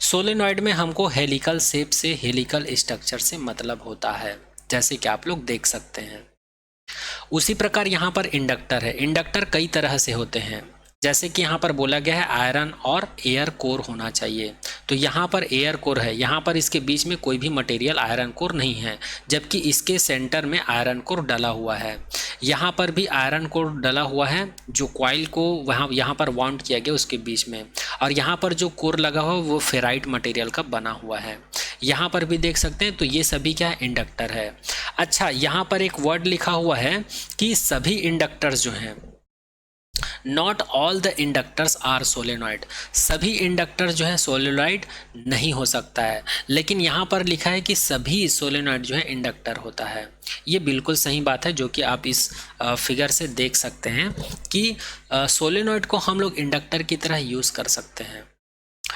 सोलेनॉइड में हमको हेलिकल शेप से, हेलिकल स्ट्रक्चर से मतलब होता है, जैसे कि आप लोग देख सकते हैं। उसी प्रकार यहाँ पर इंडक्टर है। इंडक्टर कई तरह से होते हैं, जैसे कि यहाँ पर बोला गया है आयरन और एयर कोर होना चाहिए, तो यहाँ पर एयर कोर है, यहाँ पर इसके बीच में कोई भी मटेरियल आयरन कोर नहीं है, जबकि इसके सेंटर में आयरन कोर डला हुआ है। यहाँ पर भी आयरन कोर डला हुआ है, जो कॉइल को यहाँ पर वाउंड किया गया उसके बीच में, और यहाँ पर जो कोर लगा हुआ है वो फेराइट मटेरियल का बना हुआ है। यहाँ पर भी देख सकते हैं, तो ये सभी क्या है, इंडक्टर है। अच्छा, यहाँ पर एक वर्ड लिखा हुआ है कि सभी इंडक्टर्स जो हैं, not all the inductors are solenoid. सभी इंडक्टर जो है सोलेनॉइड नहीं हो सकता है, लेकिन यहाँ पर लिखा है कि सभी सोलेनॉइड जो है इंडक्टर होता है। ये बिल्कुल सही बात है, जो कि आप इस फिगर से देख सकते हैं कि सोलेनॉइड को हम लोग इंडक्टर की तरह यूज़ कर सकते हैं,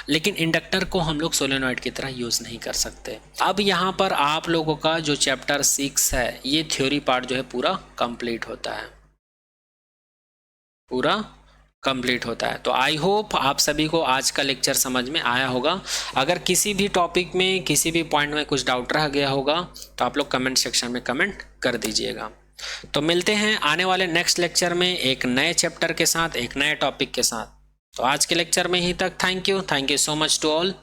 लेकिन इंडक्टर को हम लोग सोलेनॉइड की तरह यूज़ नहीं कर सकते। अब यहाँ पर आप लोगों का जो चैप्टर 6 है, ये थ्योरी पार्ट जो है पूरा कंप्लीट होता है, पूरा कंप्लीट होता है। तो आई होप आप सभी को आज का लेक्चर समझ में आया होगा। अगर किसी भी टॉपिक में, किसी भी पॉइंट में कुछ डाउट रह गया होगा तो आप लोग कमेंट सेक्शन में कमेंट कर दीजिएगा। तो मिलते हैं आने वाले नेक्स्ट लेक्चर में एक नए चैप्टर के साथ, एक नए टॉपिक के साथ। तो आज के लेक्चर में ही तक। Thank you so much to all.